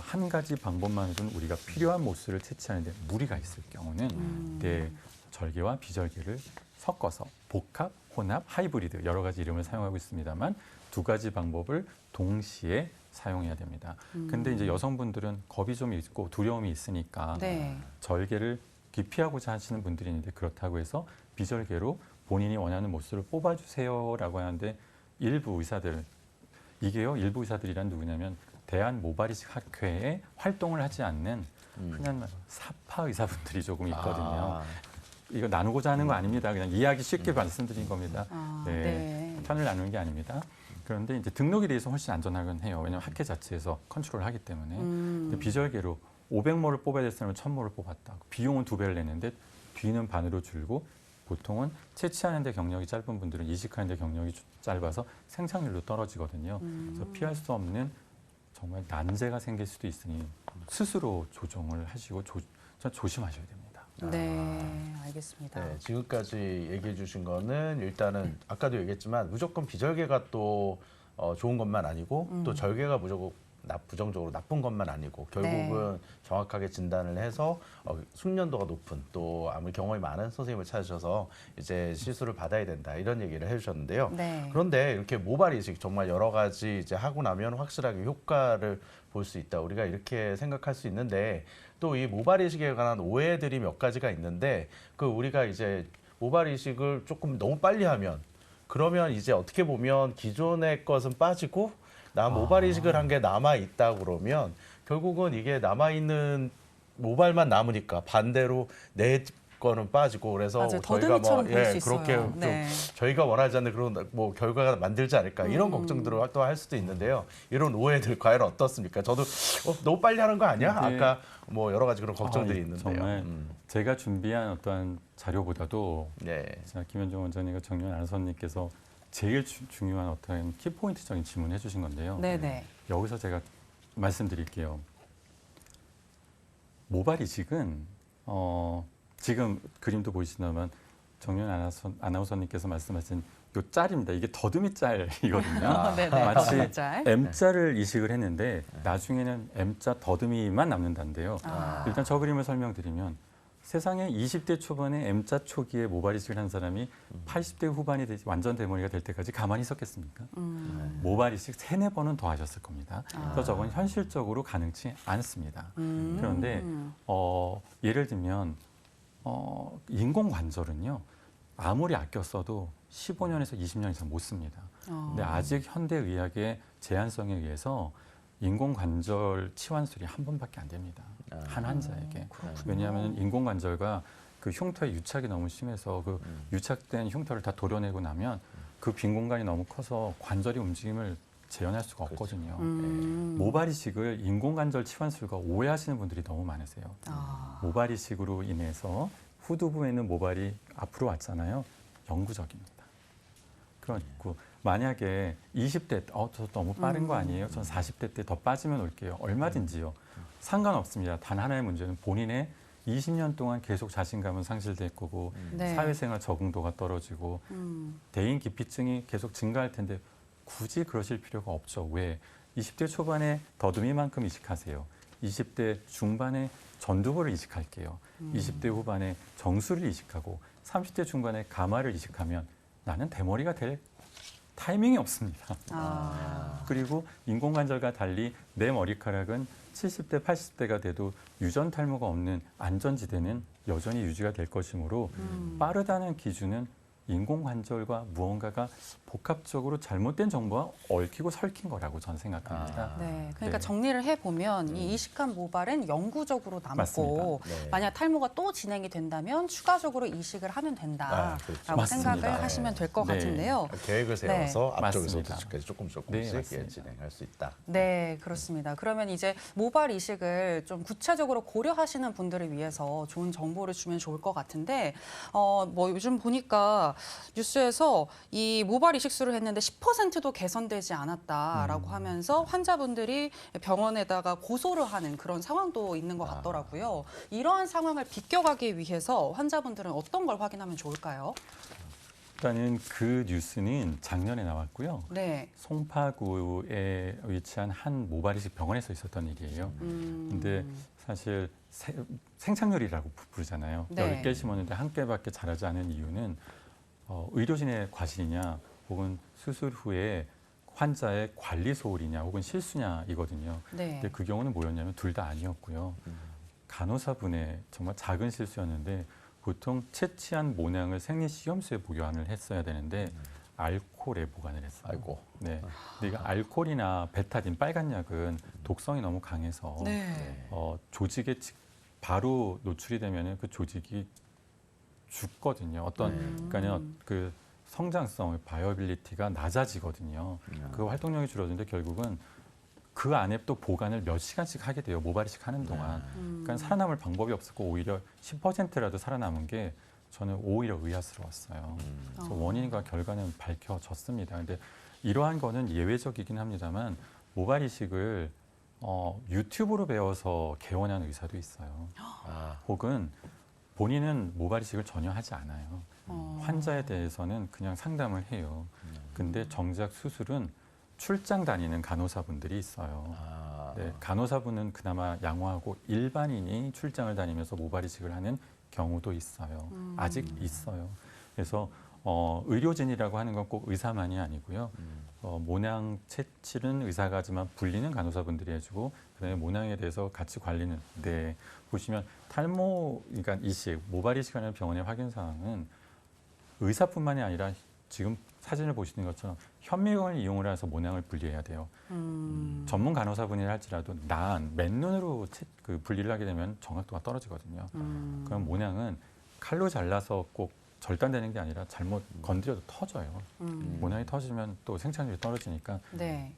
한 가지 방법만으로는 우리가 필요한 모수를 채취하는데 무리가 있을 경우는 네, 절개와 비절개를 섞어서 복합, 혼합, 하이브리드 여러 가지 이름을 사용하고 있습니다만 두 가지 방법을 동시에 사용해야 됩니다. 근데 이제 여성분들은 겁이 좀 있고 두려움이 있으니까
네.
절개를 기피하고자 하시는 분들이 있는데 그렇다고 해서 비절개로 본인이 원하는 모수를 뽑아주세요라고 하는데 일부 의사들, 이게요 일부 의사들이란 누구냐면 대한모발이식학회에 활동을 하지 않는 흔한 말로 사파 의사분들이 조금 있거든요. 이거 나누고자 하는 거 아닙니다. 그냥 이야기 쉽게 말씀드린 겁니다. 네. 편을 나누는 게 아닙니다. 그런데 이제 등록에 대해서 훨씬 안전하긴 해요. 왜냐하면 학회 자체에서 컨트롤하기 때문에. 근데 비절개로 500모를 뽑아야 될 사람은 1000모를 뽑았다. 비용은 2배를 냈는데 뒤는 반으로 줄고 보통은 채취하는 데 경력이 짧은 분들은 이식하는 데 경력이 짧아서 생산률도 떨어지거든요. 그래서 피할 수 없는 정말 난제가 생길 수도 있으니 스스로 조정을 하시고 조심하셔야 됩니다.
네, 알겠습니다.
네, 지금까지 얘기해 주신 거는 일단은 아까도 얘기했지만 무조건 비절개가 또 좋은 것만 아니고 또 절개가 무조건 부정적으로 나쁜 것만 아니고 결국은 정확하게 진단을 해서 숙련도가 높은 또 아무리 경험이 많은 선생님을 찾으셔서 이제 시술을 받아야 된다 이런 얘기를 해주셨는데요.
네.
그런데 이렇게 모발 이식 정말 여러 가지 이제 하고 나면 확실하게 효과를 볼 수 있다. 우리가 이렇게 생각할 수 있는데 또 이 모발 이식에 관한 오해들이 몇 가지가 있는데 그 우리가 이제 모발 이식을 조금 너무 빨리 하면 그러면 이제 어떻게 보면 기존의 것은 빠지고 모발 이식을 한 게 남아 있다 그러면 결국은 이게 남아 있는 모발만 남으니까 반대로 내 거는 빠지고 그래서
맞아요. 더듬이처럼 보일 수 있어요.
그렇게 좀
네.
저희가 원하지 않는 그런 뭐 결과가 만들지 않을까 이런 걱정들을 또 할 수도 있는데요. 이런 오해들 과연 어떻습니까? 저도 너무 빨리 하는 거 아니야?
네.
아까 뭐 여러 가지 그런 걱정들이 있는데요.
정말 제가 준비한 어떠한 자료보다도
네.
자, 김현종 원장님과 정윤 아나운서님께서 제일 중요한 어떤 키포인트적인 질문을 해주신 건데요.
네네.
여기서 제가 말씀드릴게요. 모발 이식은 지금 그림도 보이시나만 정윤 아나운서님께서 말씀하신 요 짤입니다. 이게 더듬이 짤이거든요.
네네.
마치
짤.
M자를 이식을 했는데 나중에는 M자 더듬이만 남는다는데요. 일단 저 그림을 설명드리면 세상에 20대 초반에 M자 초기에 모발 이식을 한 사람이 80대 후반이 완전 대머리가 될 때까지 가만히 있었겠습니까? 모발 이식 3, 4번은 더 하셨을 겁니다. 그래서 저건 현실적으로 가능치 않습니다. 그런데 예를 들면 인공관절은요. 아무리 아껴 써도 15년에서 20년 이상 못 씁니다. 근데 아직 현대의학의 제한성에 의해서 인공관절 치환술이 한 번밖에 안 됩니다. 한 환자에게. 왜냐하면 인공관절과 그 흉터의 유착이 너무 심해서 그 유착된 흉터를 다 도려내고 나면 그 빈 공간이 너무 커서 관절의 움직임을 재현할 수가 없거든요. 모발 이식을 인공관절 치환술과 오해하시는 분들이 너무 많으세요. 모발 이식으로 인해서 후두부에 있는 모발이 앞으로 왔잖아요. 영구적입니다. 그렇고 만약에 20대 저 너무 빠른 거 아니에요? 전 40대 때 더 빠지면 올게요. 얼마든지요. 상관없습니다. 단 하나의 문제는 본인의 20년 동안 계속 자신감은 상실될 거고
네.
사회생활 적응도가 떨어지고 대인 기피증이 계속 증가할 텐데 굳이 그러실 필요가 없죠. 왜? 20대 초반에 더듬이만큼 이식하세요. 20대 중반에 전두부를 이식할게요. 20대 후반에 정수를 이식하고 30대 중반에 가마를 이식하면 나는 대머리가 될 타이밍이 없습니다. 그리고 인공관절과 달리 내 머리카락은 70대, 80대가 돼도 유전 탈모가 없는 안전지대는 여전히 유지가 될 것이므로 빠르다는 기준은 인공관절과 무언가가 복합적으로 잘못된 정보와 얽히고 설킨 거라고 저는 생각합니다.
네, 그러니까
네.
정리를 해보면 이 이식한 모발은 영구적으로 남고
맞습니다.
네.
만약 탈모가 또 진행이 된다면 추가적으로 이식을 하면 된다라고
그렇죠.
맞습니다.
생각을 하시면 될 것
네.
같은데요.
계획을 세워서 앞쪽에서
맞습니다.
뒤쪽까지 조금씩
네, 맞습니다.
진행할 수 있다.
네, 그렇습니다. 그러면 이제 모발 이식을 좀 구체적으로 고려하시는 분들을 위해서 좋은 정보를 주면 좋을 것 같은데, 뭐 요즘 보니까 뉴스에서 이 모발 이식술을 했는데 10%도 개선되지 않았다라고 하면서 환자분들이 병원에다가 고소를 하는 그런 상황도 있는 것 같더라고요. 이러한 상황을 비껴가기 위해서 환자분들은 어떤 걸 확인하면 좋을까요?
일단은 그 뉴스는 작년에 나왔고요.
네.
송파구에 위치한 한 모발 이식 병원에서 있었던 일이에요. 근데 사실 생착률이라고 부르잖아요.
네.
10개 심었는데 한 개밖에 자라지 않은 이유는 의료진의 과실이냐 혹은 수술 후에 환자의 관리 소홀이냐 혹은 실수냐이거든요.
네.
근데 그 경우는 뭐였냐면 둘 다 아니었고요. 간호사분의 정말 작은 실수였는데 보통 채취한 모낭을 생리식염수에 보관을 했어야 되는데 알코올에 보관을 했어요.
아이고.
네. 근데 이거 알코올이나 베타딘 빨간 약은 독성이 너무 강해서
네.
조직에 바로 노출이 되면 그 조직이 죽거든요. 그러니까요 그 성장성, 바이어빌리티가 낮아지거든요. 그 활동력이 줄어드는데 결국은 그 안에 또 보관을 몇 시간씩 하게 돼요. 모발 이식 하는 동안. 그러니까 살아남을 방법이 없었고 오히려 10%라도 살아남은 게 저는 오히려 의아스러웠어요. 그래서 원인과 결과는 밝혀졌습니다. 근데 이러한 거는 예외적이긴 합니다만 모발 이식을 유튜브로 배워서 개원한 의사도 있어요. 혹은 본인은 모발 이식을 전혀 하지 않아요. 환자에 대해서는 그냥 상담을 해요. 근데 정작 수술은 출장 다니는 간호사분들이 있어요. 네, 간호사분은 그나마 양호하고 일반인이 출장을 다니면서 모발 이식을 하는 경우도 있어요. 아직 있어요. 그래서 의료진이라고 하는 건 꼭 의사만이 아니고요. 모낭 채취는 의사가 하지만 분리는 간호사분들이 해주고 그다음에 모낭에 대해서 같이 관리는 네, 보시면 탈모, 그러니까 이식, 모발 이식하는 병원의 확인 사항은 의사뿐만이 아니라 지금 사진을 보시는 것처럼 현미경을 이용을 해서 모낭을 분리해야 돼요. 전문 간호사분이라 할지라도 맨눈으로 그 분리를 하게 되면 정확도가 떨어지거든요. 그럼 모낭은 칼로 잘라서 꼭 절단되는 게 아니라 잘못 건드려도 터져요. 모낭이 터지면 또 생착률이 떨어지니까
네.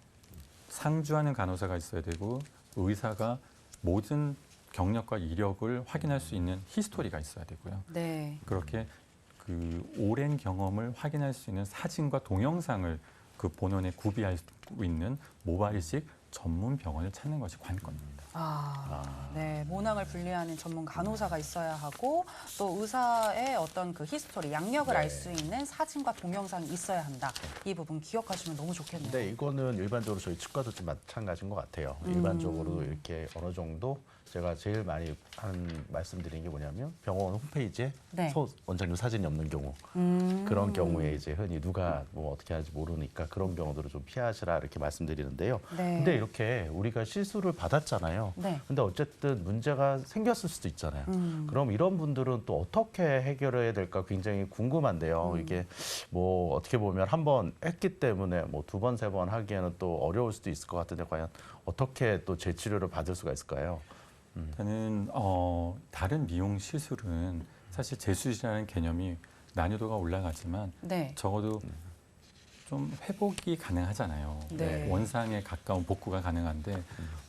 상주하는 간호사가 있어야 되고 의사가 모든 경력과 이력을 확인할 수 있는 히스토리가 있어야 되고요.
네.
그렇게 그 오랜 경험을 확인할 수 있는 사진과 동영상을 그 본원에 구비할 수 있는 모발 이식 전문 병원을 찾는 것이 관건입니다.
네, 모낭을 분리하는 전문 간호사가 있어야 하고 또 의사의 어떤 그 히스토리, 양력을 알 수 있는 사진과 동영상이 있어야 한다. 이 부분 기억하시면 너무 좋겠네요.
네, 이거는 일반적으로 저희 치과도 좀 마찬가지인 것 같아요. 일반적으로 이렇게 어느 정도 제가 제일 많이 하는 말씀드린 게 뭐냐면 병원 홈페이지에
네.
소 원장님 사진이 없는 경우 그런 경우에 이제 흔히 누가 뭐 어떻게 하는지 모르니까 그런 경우들을 좀 피하시라 이렇게 말씀드리는데요.
네.
근데 이렇게 우리가 시술을 받았잖아요.
네.
근데 어쨌든 문제가 생겼을 수도 있잖아요. 그럼 이런 분들은 또 어떻게 해결해야 될까 굉장히 궁금한데요. 이게 뭐 어떻게 보면 한 번 했기 때문에 뭐 두 번, 세 번 하기에는 또 어려울 수도 있을 것 같은데 과연 어떻게 또 재치료를 받을 수가 있을까요?
저는 다른 미용 시술은 사실 재수술이라는 개념이 난이도가 올라가지만
네.
적어도 좀 회복이 가능하잖아요.
네.
원상에 가까운 복구가 가능한데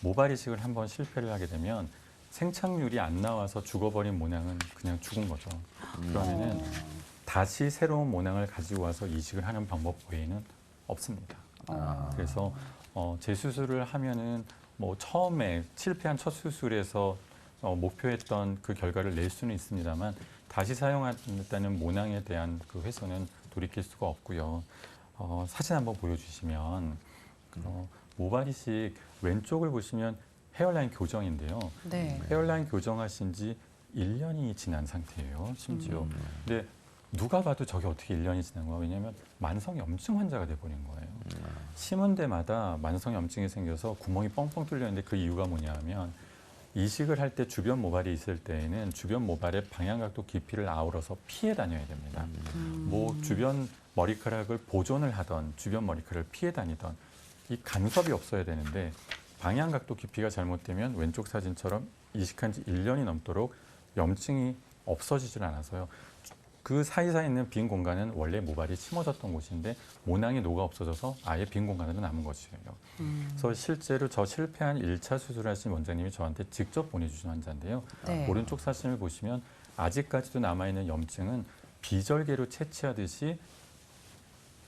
모발 이식을 한번 실패를 하게 되면 생착률이 안 나와서 죽어버린 모낭은 그냥 죽은 거죠. 그러면은 다시 새로운 모낭을 가지고 와서 이식을 하는 방법 외에는 없습니다. 그래서 재수술을 하면은 뭐 처음에 실패한 첫 수술에서 목표했던 그 결과를 낼 수는 있습니다만 다시 사용한다는 모낭에 대한 그 훼손은 돌이킬 수가 없고요. 사진 한번 보여주시면 모발 이식 왼쪽을 보시면 헤어라인 교정인데요.
네.
헤어라인 교정하신 지 1년이 지난 상태예요. 심지어. 근데 누가 봐도 저게 어떻게 1년이 지난 거야? 왜냐하면 만성염증 환자가 돼버린 거예요. 심은 데마다 만성염증이 생겨서 구멍이 뻥뻥 뚫렸는데 그 이유가 뭐냐 하면 이식을 할 때 주변 모발이 있을 때에는 주변 모발의 방향각도 깊이를 아우러서 피해 다녀야 됩니다. 뭐 주변 머리카락을 보존을 하던 주변 머리카락을 피해 다니던 이 간섭이 없어야 되는데 방향각도 깊이가 잘못되면 왼쪽 사진처럼 이식한 지 1년이 넘도록 염증이 없어지질 않아서요. 그 사이사이에 있는 빈 공간은 원래 모발이 심어졌던 곳인데 모낭이 녹아 없어져서 아예 빈 공간으로 남은 것이에요. 그래서 실제로 저 실패한 1차 수술하신 원장님이 저한테 직접 보내주신 환자인데요.
네.
오른쪽 사진을 보시면 아직까지도 남아있는 염증은 비절개로 채취하듯이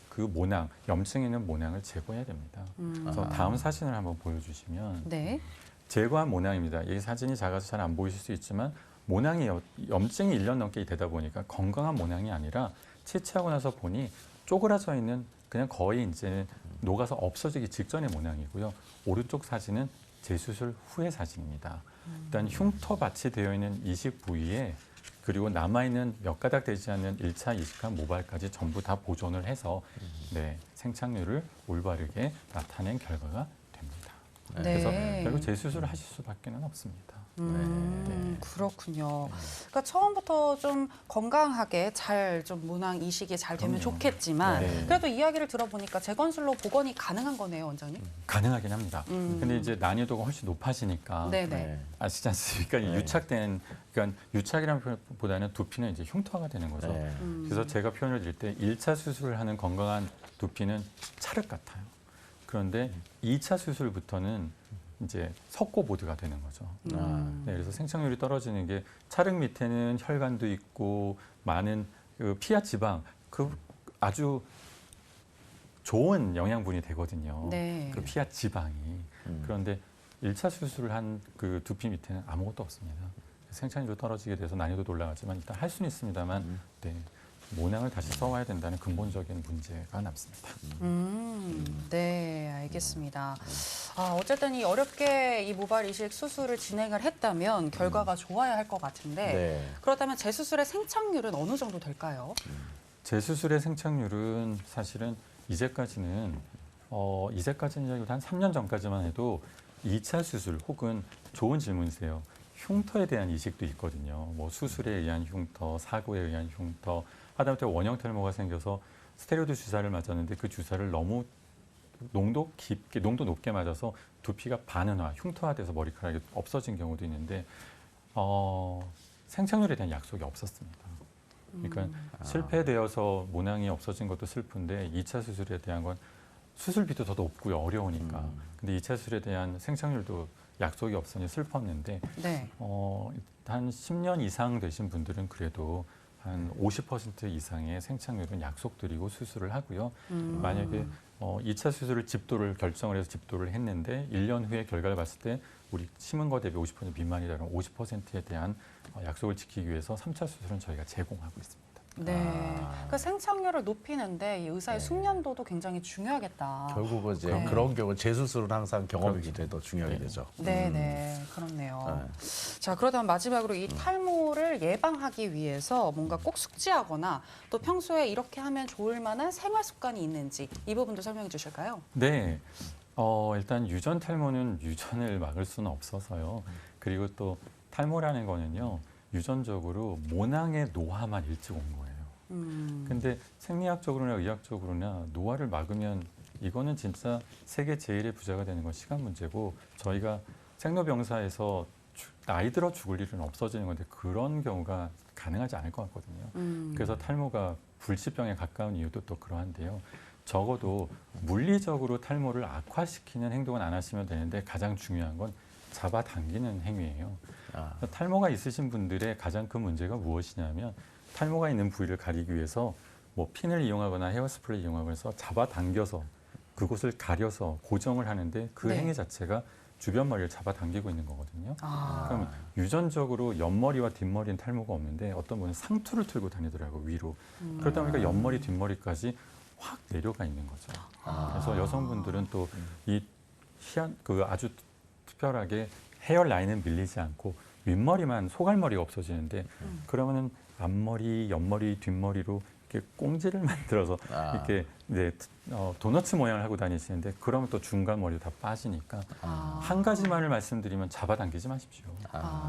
그 모낭, 염증 있는 모낭을 제거해야 됩니다. 그래서 다음 사진을 한번 보여주시면
네.
제거한 모낭입니다. 이 사진이 작아서 잘 안 보이실 수 있지만 모낭이 염증이 1년 넘게 되다 보니까 건강한 모낭이 아니라 채취하고 나서 보니 쪼그라져 있는 그냥 거의 이제 녹아서 없어지기 직전의 모낭이고요. 오른쪽 사진은 재수술 후의 사진입니다. 일단 흉터밭이 되어 있는 이식 부위에 그리고 남아있는 몇 가닥 되지 않는 1차 이식한 모발까지 전부 다 보존을 해서 네, 생착률을 올바르게 나타낸 결과가 됩니다.
네.
그래서 결국 재수술을 하실 수밖에 없습니다.
그렇군요. 그러니까 처음부터 좀 건강하게 잘 좀 모낭 이식이 잘 되면 좋겠지만
네.
그래도 이야기를 들어보니까 재건술로 복원이 가능한 거네요, 원장님.
가능하긴 합니다. 근데 이제 난이도가 훨씬 높아지니까
네네.
아시지 않습니까? 이 유착된, 그러니까 유착이라는 보다는 두피는 이제 흉터가 되는 거죠.
네.
그래서 제가 표현을 드릴 때 1차 수술을 하는 건강한 두피는 찰흙 같아요. 그런데 2차 수술부터는 이제 석고보드가 되는 거죠. 네, 그래서 생착률이 떨어지는 게 찰흙 밑에는 혈관도 있고 많은 그 피하 지방, 그 아주 좋은 영양분이 되거든요.
네.
그 피하 지방이. 그런데 1차 수술을 한 그 두피 밑에는 아무것도 없습니다. 생착률이 떨어지게 돼서 난이도도 올라가지만 일단 할 수는 있습니다만 네, 모낭을 다시 써와야 된다는 근본적인 문제가 남습니다.
네, 알겠습니다. 어쨌든 이 어렵게 이 모발 이식 수술을 진행을 했다면 결과가 좋아야 할 것 같은데
네.
그렇다면 재수술의 생착률은 어느 정도 될까요?
재수술의 생착률은 사실은 이제까지는 한 3년 전까지만 해도 2차 수술 혹은 좋은 질문이세요. 흉터에 대한 이식도 있거든요. 뭐 수술에 의한 흉터, 사고에 의한 흉터, 하다못해 원형 탈모가 생겨서 스테로이드 주사를 맞았는데 그 주사를 너무 농도 높게 맞아서 두피가 반은화, 흉터화돼서 머리카락이 없어진 경우도 있는데 생착률에 대한 약속이 없었습니다. 그러니까 실패되어서 모낭이 없어진 것도 슬픈데 2차 수술에 대한 건 수술비도 더 높고요. 어려우니까. 근데 2차 수술에 대한 생착률도 약속이 없으니 슬펐는데
네.
한 10년 이상 되신 분들은 그래도 한 50% 이상의 생착률은 약속드리고 수술을 하고요. 만약에 2차 수술을 집도를 결정을 해서 집도를 했는데 1년 후에 결과를 봤을 때 우리 심은 거 대비 50% 미만이라면 50%에 대한 약속을 지키기 위해서 3차 수술은 저희가 제공하고 있습니다.
네. 그 생착률을 높이는데 이 의사의 숙련도도 굉장히 중요하겠다.
결국은 이제
네.
그런 경우 재수술은 항상 경험이기
그렇죠.
때문에 더 중요하게 되죠.
네, 그렇네요.
네.
자, 그렇다면 마지막으로 이 탈모를 예방하기 위해서 뭔가 꼭 숙지하거나 또 평소에 이렇게 하면 좋을 만한 생활 습관이 있는지 이 부분도 설명해 주실까요?
네. 일단 유전 탈모는 유전을 막을 수는 없어서요. 그리고 또 탈모라는 거는요. 유전적으로 모낭의 노화만 일찍 온 거예요. 근데 생리학적으로나 의학적으로나 노화를 막으면 이거는 진짜 세계 제일의 부자가 되는 건 시간 문제고 저희가 생로병사에서 나이 들어 죽을 일은 없어지는 건데 그런 경우가 가능하지 않을 것 같거든요. 그래서 탈모가 불치병에 가까운 이유도 또 그러한데요. 적어도 물리적으로 탈모를 악화시키는 행동은 안 하시면 되는데 가장 중요한 건 잡아당기는 행위예요. 탈모가 있으신 분들의 가장 큰 문제가 무엇이냐면 탈모가 있는 부위를 가리기 위해서 뭐 핀을 이용하거나 헤어스프레이 이용하고 해서 잡아당겨서 그곳을 가려서 고정을 하는데 그
네.
행위 자체가 주변 머리를 잡아당기고 있는 거거든요.
아.
그러면 유전적으로 옆머리와 뒷머리는 탈모가 없는데 어떤 분은 상투를 틀고 다니더라고요, 위로. 그러다 보니까 옆머리, 뒷머리까지 확 내려가 있는 거죠. 그래서 여성분들은 또 이 아주 특별하게 헤어라인은 밀리지 않고 윗머리만 소갈머리가 없어지는데 그러면은 앞머리, 옆머리, 뒷머리로 이렇게 꽁지를 만들어서 이렇게 이제 도너츠 모양을 하고 다니시는데 그러면 또 중간 머리도 다 빠지니까 한 가지만을 말씀드리면 잡아당기지 마십시오.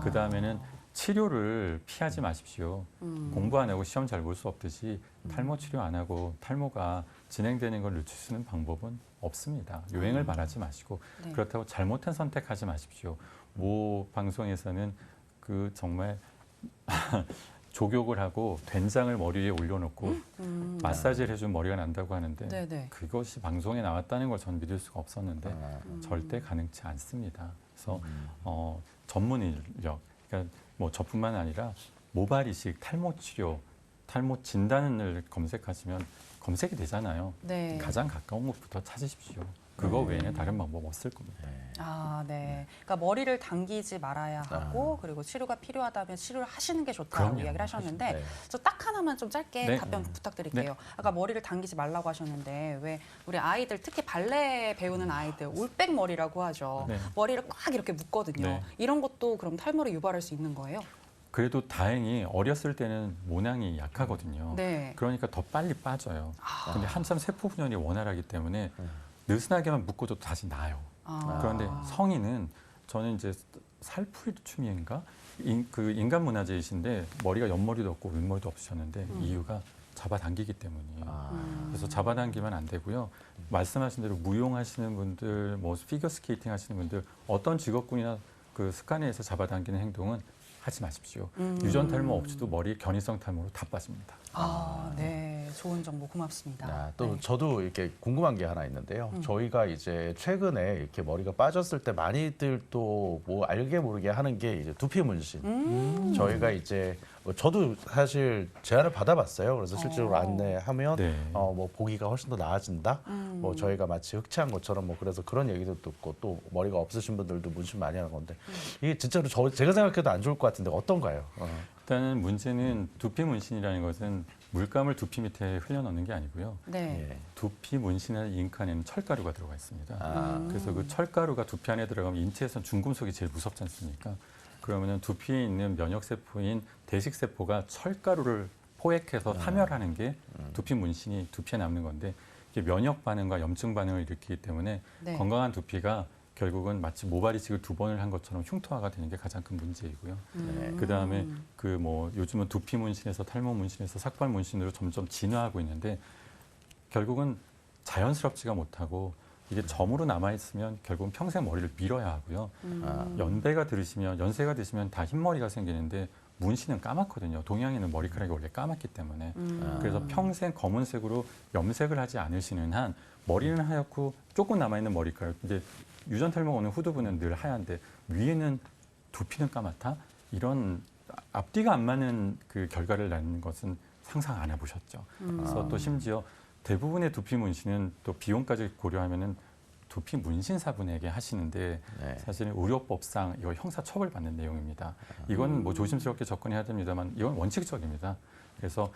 그 다음에는 치료를 피하지 마십시오. 공부 안 하고 시험 잘 볼 수 없듯이 탈모 치료 안 하고 탈모가 진행되는 걸 늦출 수 있는 방법은 없습니다. 요행을 바라지 마시고
네.
그렇다고 잘못한 선택하지 마십시오. 모 방송에서는 그 정말 족욕을 하고 된장을 머리 위에 올려놓고 마사지를 해주면 머리가 난다고 하는데
네네.
그것이 방송에 나왔다는 걸 전 믿을 수가 없었는데 절대 가능치 않습니다. 그래서 전문 인력, 그러니까 뭐 저뿐만 아니라 모발 이식, 탈모 치료, 탈모 진단을 검색하시면 검색이 되잖아요.
네.
가장 가까운 곳부터 찾으십시오. 그거 외에는 다른 방법 없을 겁니다.
네. 그러니까 머리를 당기지 말아야 하고 그리고 치료가 필요하다면 치료를 하시는 게 좋다고
그럼요.
이야기를 하셨는데
네.
저 딱 하나만 좀 짧게
네.
답변 부탁드릴게요. 아까 머리를 당기지 말라고 하셨는데 왜 우리 아이들 특히 발레 배우는 아이들 올백 머리라고 하죠.
네.
머리를 꽉 이렇게 묶거든요.
네.
이런 것도 그럼 탈모를 유발할 수 있는 거예요?
그래도 다행히 어렸을 때는 모낭이 약하거든요.
네.
그러니까 더 빨리 빠져요. 근데 한참 세포 분열이 원활하기 때문에 느슨하게만 묶어도 다시 나요. 그런데 성인은 저는 이제 살풀이춤인가 그 인간 문화재이신데 머리가 옆머리도 없고 윗머리도 없으셨는데 이유가 잡아당기기 때문이에요. 그래서 잡아당기면 안 되고요. 말씀하신 대로 무용하시는 분들, 뭐 피겨 스케이팅 하시는 분들 어떤 직업군이나 그 습관에서 잡아당기는 행동은 하지 마십시오. 유전 탈모 없이도 머리 견이성 탈모로 다 빠집니다.
네. 좋은 정보 고맙습니다.
또
네.
저도 이렇게 궁금한 게 하나 있는데요. 저희가 이제 최근에 이렇게 머리가 빠졌을 때 많이들 또 뭐 알게 모르게 하는 게 이제 두피 문신. 저희가 이제 저도 사실 제안을 받아봤어요. 그래서 실제로 안내하면
네.
뭐 보기가 훨씬 더 나아진다. 뭐 저희가 마치 흑채한 것처럼 뭐 그래서 그런 얘기도 듣고 또 머리가 없으신 분들도 문신 많이 하는 건데 이게 진짜로 제가 생각해도 안 좋을 것 같은데 어떤가요?
일단 일단은 문제는 두피 문신이라는 것은 물감을 두피 밑에 흘려넣는 게 아니고요.
네.
예.
두피 문신의 잉크 안에는 철가루가 들어가 있습니다.
아.
그래서 그 철가루가 두피 안에 들어가면 인체에선 중금속이 제일 무섭지 않습니까? 그러면은 두피에 있는 면역세포인 대식세포가 철가루를 포획해서 파멸하는 게 두피 문신이 두피에 남는 건데 이게 면역 반응과 염증 반응을 일으키기 때문에
네.
건강한 두피가 결국은 마치 모발이식을 2번을 한 것처럼 흉터화가 되는 게 가장 큰 문제이고요. 그 다음에 그 뭐 요즘은 두피 문신에서 탈모 문신에서 삭발 문신으로 점점 진화하고 있는데 결국은 자연스럽지가 못하고 이게 점으로 남아 있으면 결국은 평생 머리를 밀어야 하고요. 연세가 드시면 다 흰머리가 생기는데 문신은 까맣거든요. 동양인은 머리카락이 원래 까맣기 때문에. 그래서 평생 검은색으로 염색을 하지 않으시는 한 머리는 하얗고 조금 남아있는 머리카락. 이제 유전 탈모가 오는 후두부는 늘 하얀데 위에는 두피는 까맣다? 이런 앞뒤가 안 맞는 그 결과를 낳는 것은 상상 안 해보셨죠. 그래서 또 심지어 대부분의 두피 문신은 또 비용까지 고려하면은 두피 문신사분에게 하시는데
네.
사실은 의료법상 이거 형사처벌 받는 내용입니다. 이건 뭐 조심스럽게 접근해야 됩니다만 이건 원칙적입니다. 그래서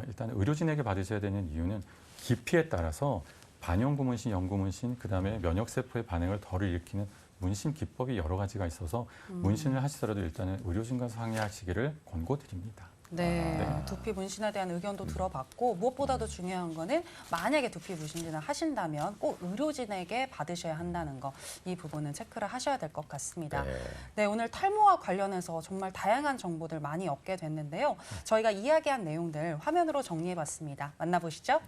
일단 의료진에게 받으셔야 되는 이유는 기피에 따라서 반영구 문신, 영구 문신, 그다음에 면역세포의 반응을 덜 일으키는 문신 기법이 여러 가지가 있어서 문신을 하시더라도 일단은 의료진과 상의하시기를 권고드립니다.
네, 두피 문신에 대한 의견도 들어봤고 무엇보다도 중요한 거는 만약에 두피 문신을 하신다면 꼭 의료진에게 받으셔야 한다는 거, 이 부분은 체크를 하셔야 될 것 같습니다.
네.
네, 오늘 탈모와 관련해서 정말 다양한 정보들 많이 얻게 됐는데요. 저희가 이야기한 내용들 화면으로 정리해봤습니다. 만나보시죠.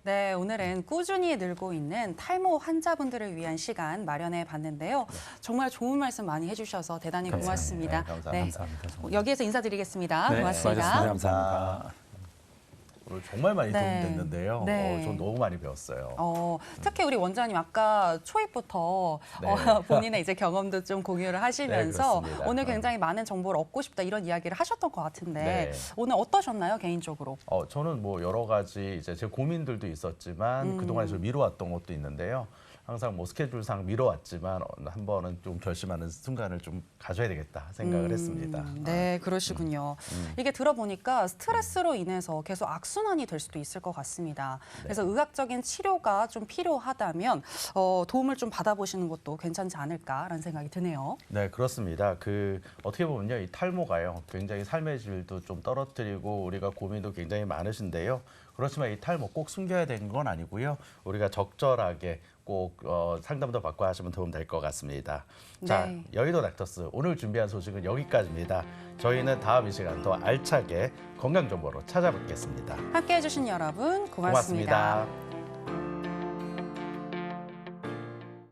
네, 오늘은 꾸준히 늘고 있는 탈모 환자분들을 위한 시간 마련해 봤는데요. 정말 좋은 말씀 많이 해주셔서 대단히 고맙습니다.
네, 감사합니다.
네,
감사합니다. 정말.
여기에서 인사드리겠습니다.
네,
고맙습니다.
수고하셨습니다. 감사합니다.
오늘 정말 많이
네.
도움이 됐는데요.
네.
전 너무 많이 배웠어요.
특히 우리 원장님 아까 초입부터
네.
본인의 이제 경험도 좀 공유를 하시면서
그렇습니다.
오늘 굉장히 많은 정보를 얻고 싶다 이런 이야기를 하셨던 것 같은데
네.
오늘 어떠셨나요, 개인적으로?
저는 뭐 여러 가지 이제 제 고민들도 있었지만 그동안에 좀 미뤄왔던 것도 있는데요. 항상 뭐 스케줄상 미뤄왔지만 한 번은 좀 결심하는 순간을 좀 가져야 되겠다 생각을 했습니다.
네, 그러시군요. 이게 들어보니까 스트레스로 인해서 계속 악순환이 될 수도 있을 것 같습니다. 그래서 의학적인 치료가 좀 필요하다면 도움을 좀 받아보시는 것도 괜찮지 않을까라는 생각이 드네요.
네, 그렇습니다. 어떻게 보면요, 이 탈모가요, 굉장히 삶의 질도 좀 떨어뜨리고 우리가 고민도 굉장히 많으신데요. 그렇지만 이 탈모 꼭 숨겨야 되는 건 아니고요. 우리가 적절하게 꼭 상담도 받고 하시면 도움 될 것 같습니다. 자,
네.
여의도 닥터스 오늘 준비한 소식은 여기까지입니다. 저희는 다음 이 시간 더 알차게 건강 정보로 찾아뵙겠습니다.
함께해 주신 여러분 고맙습니다.
고맙습니다.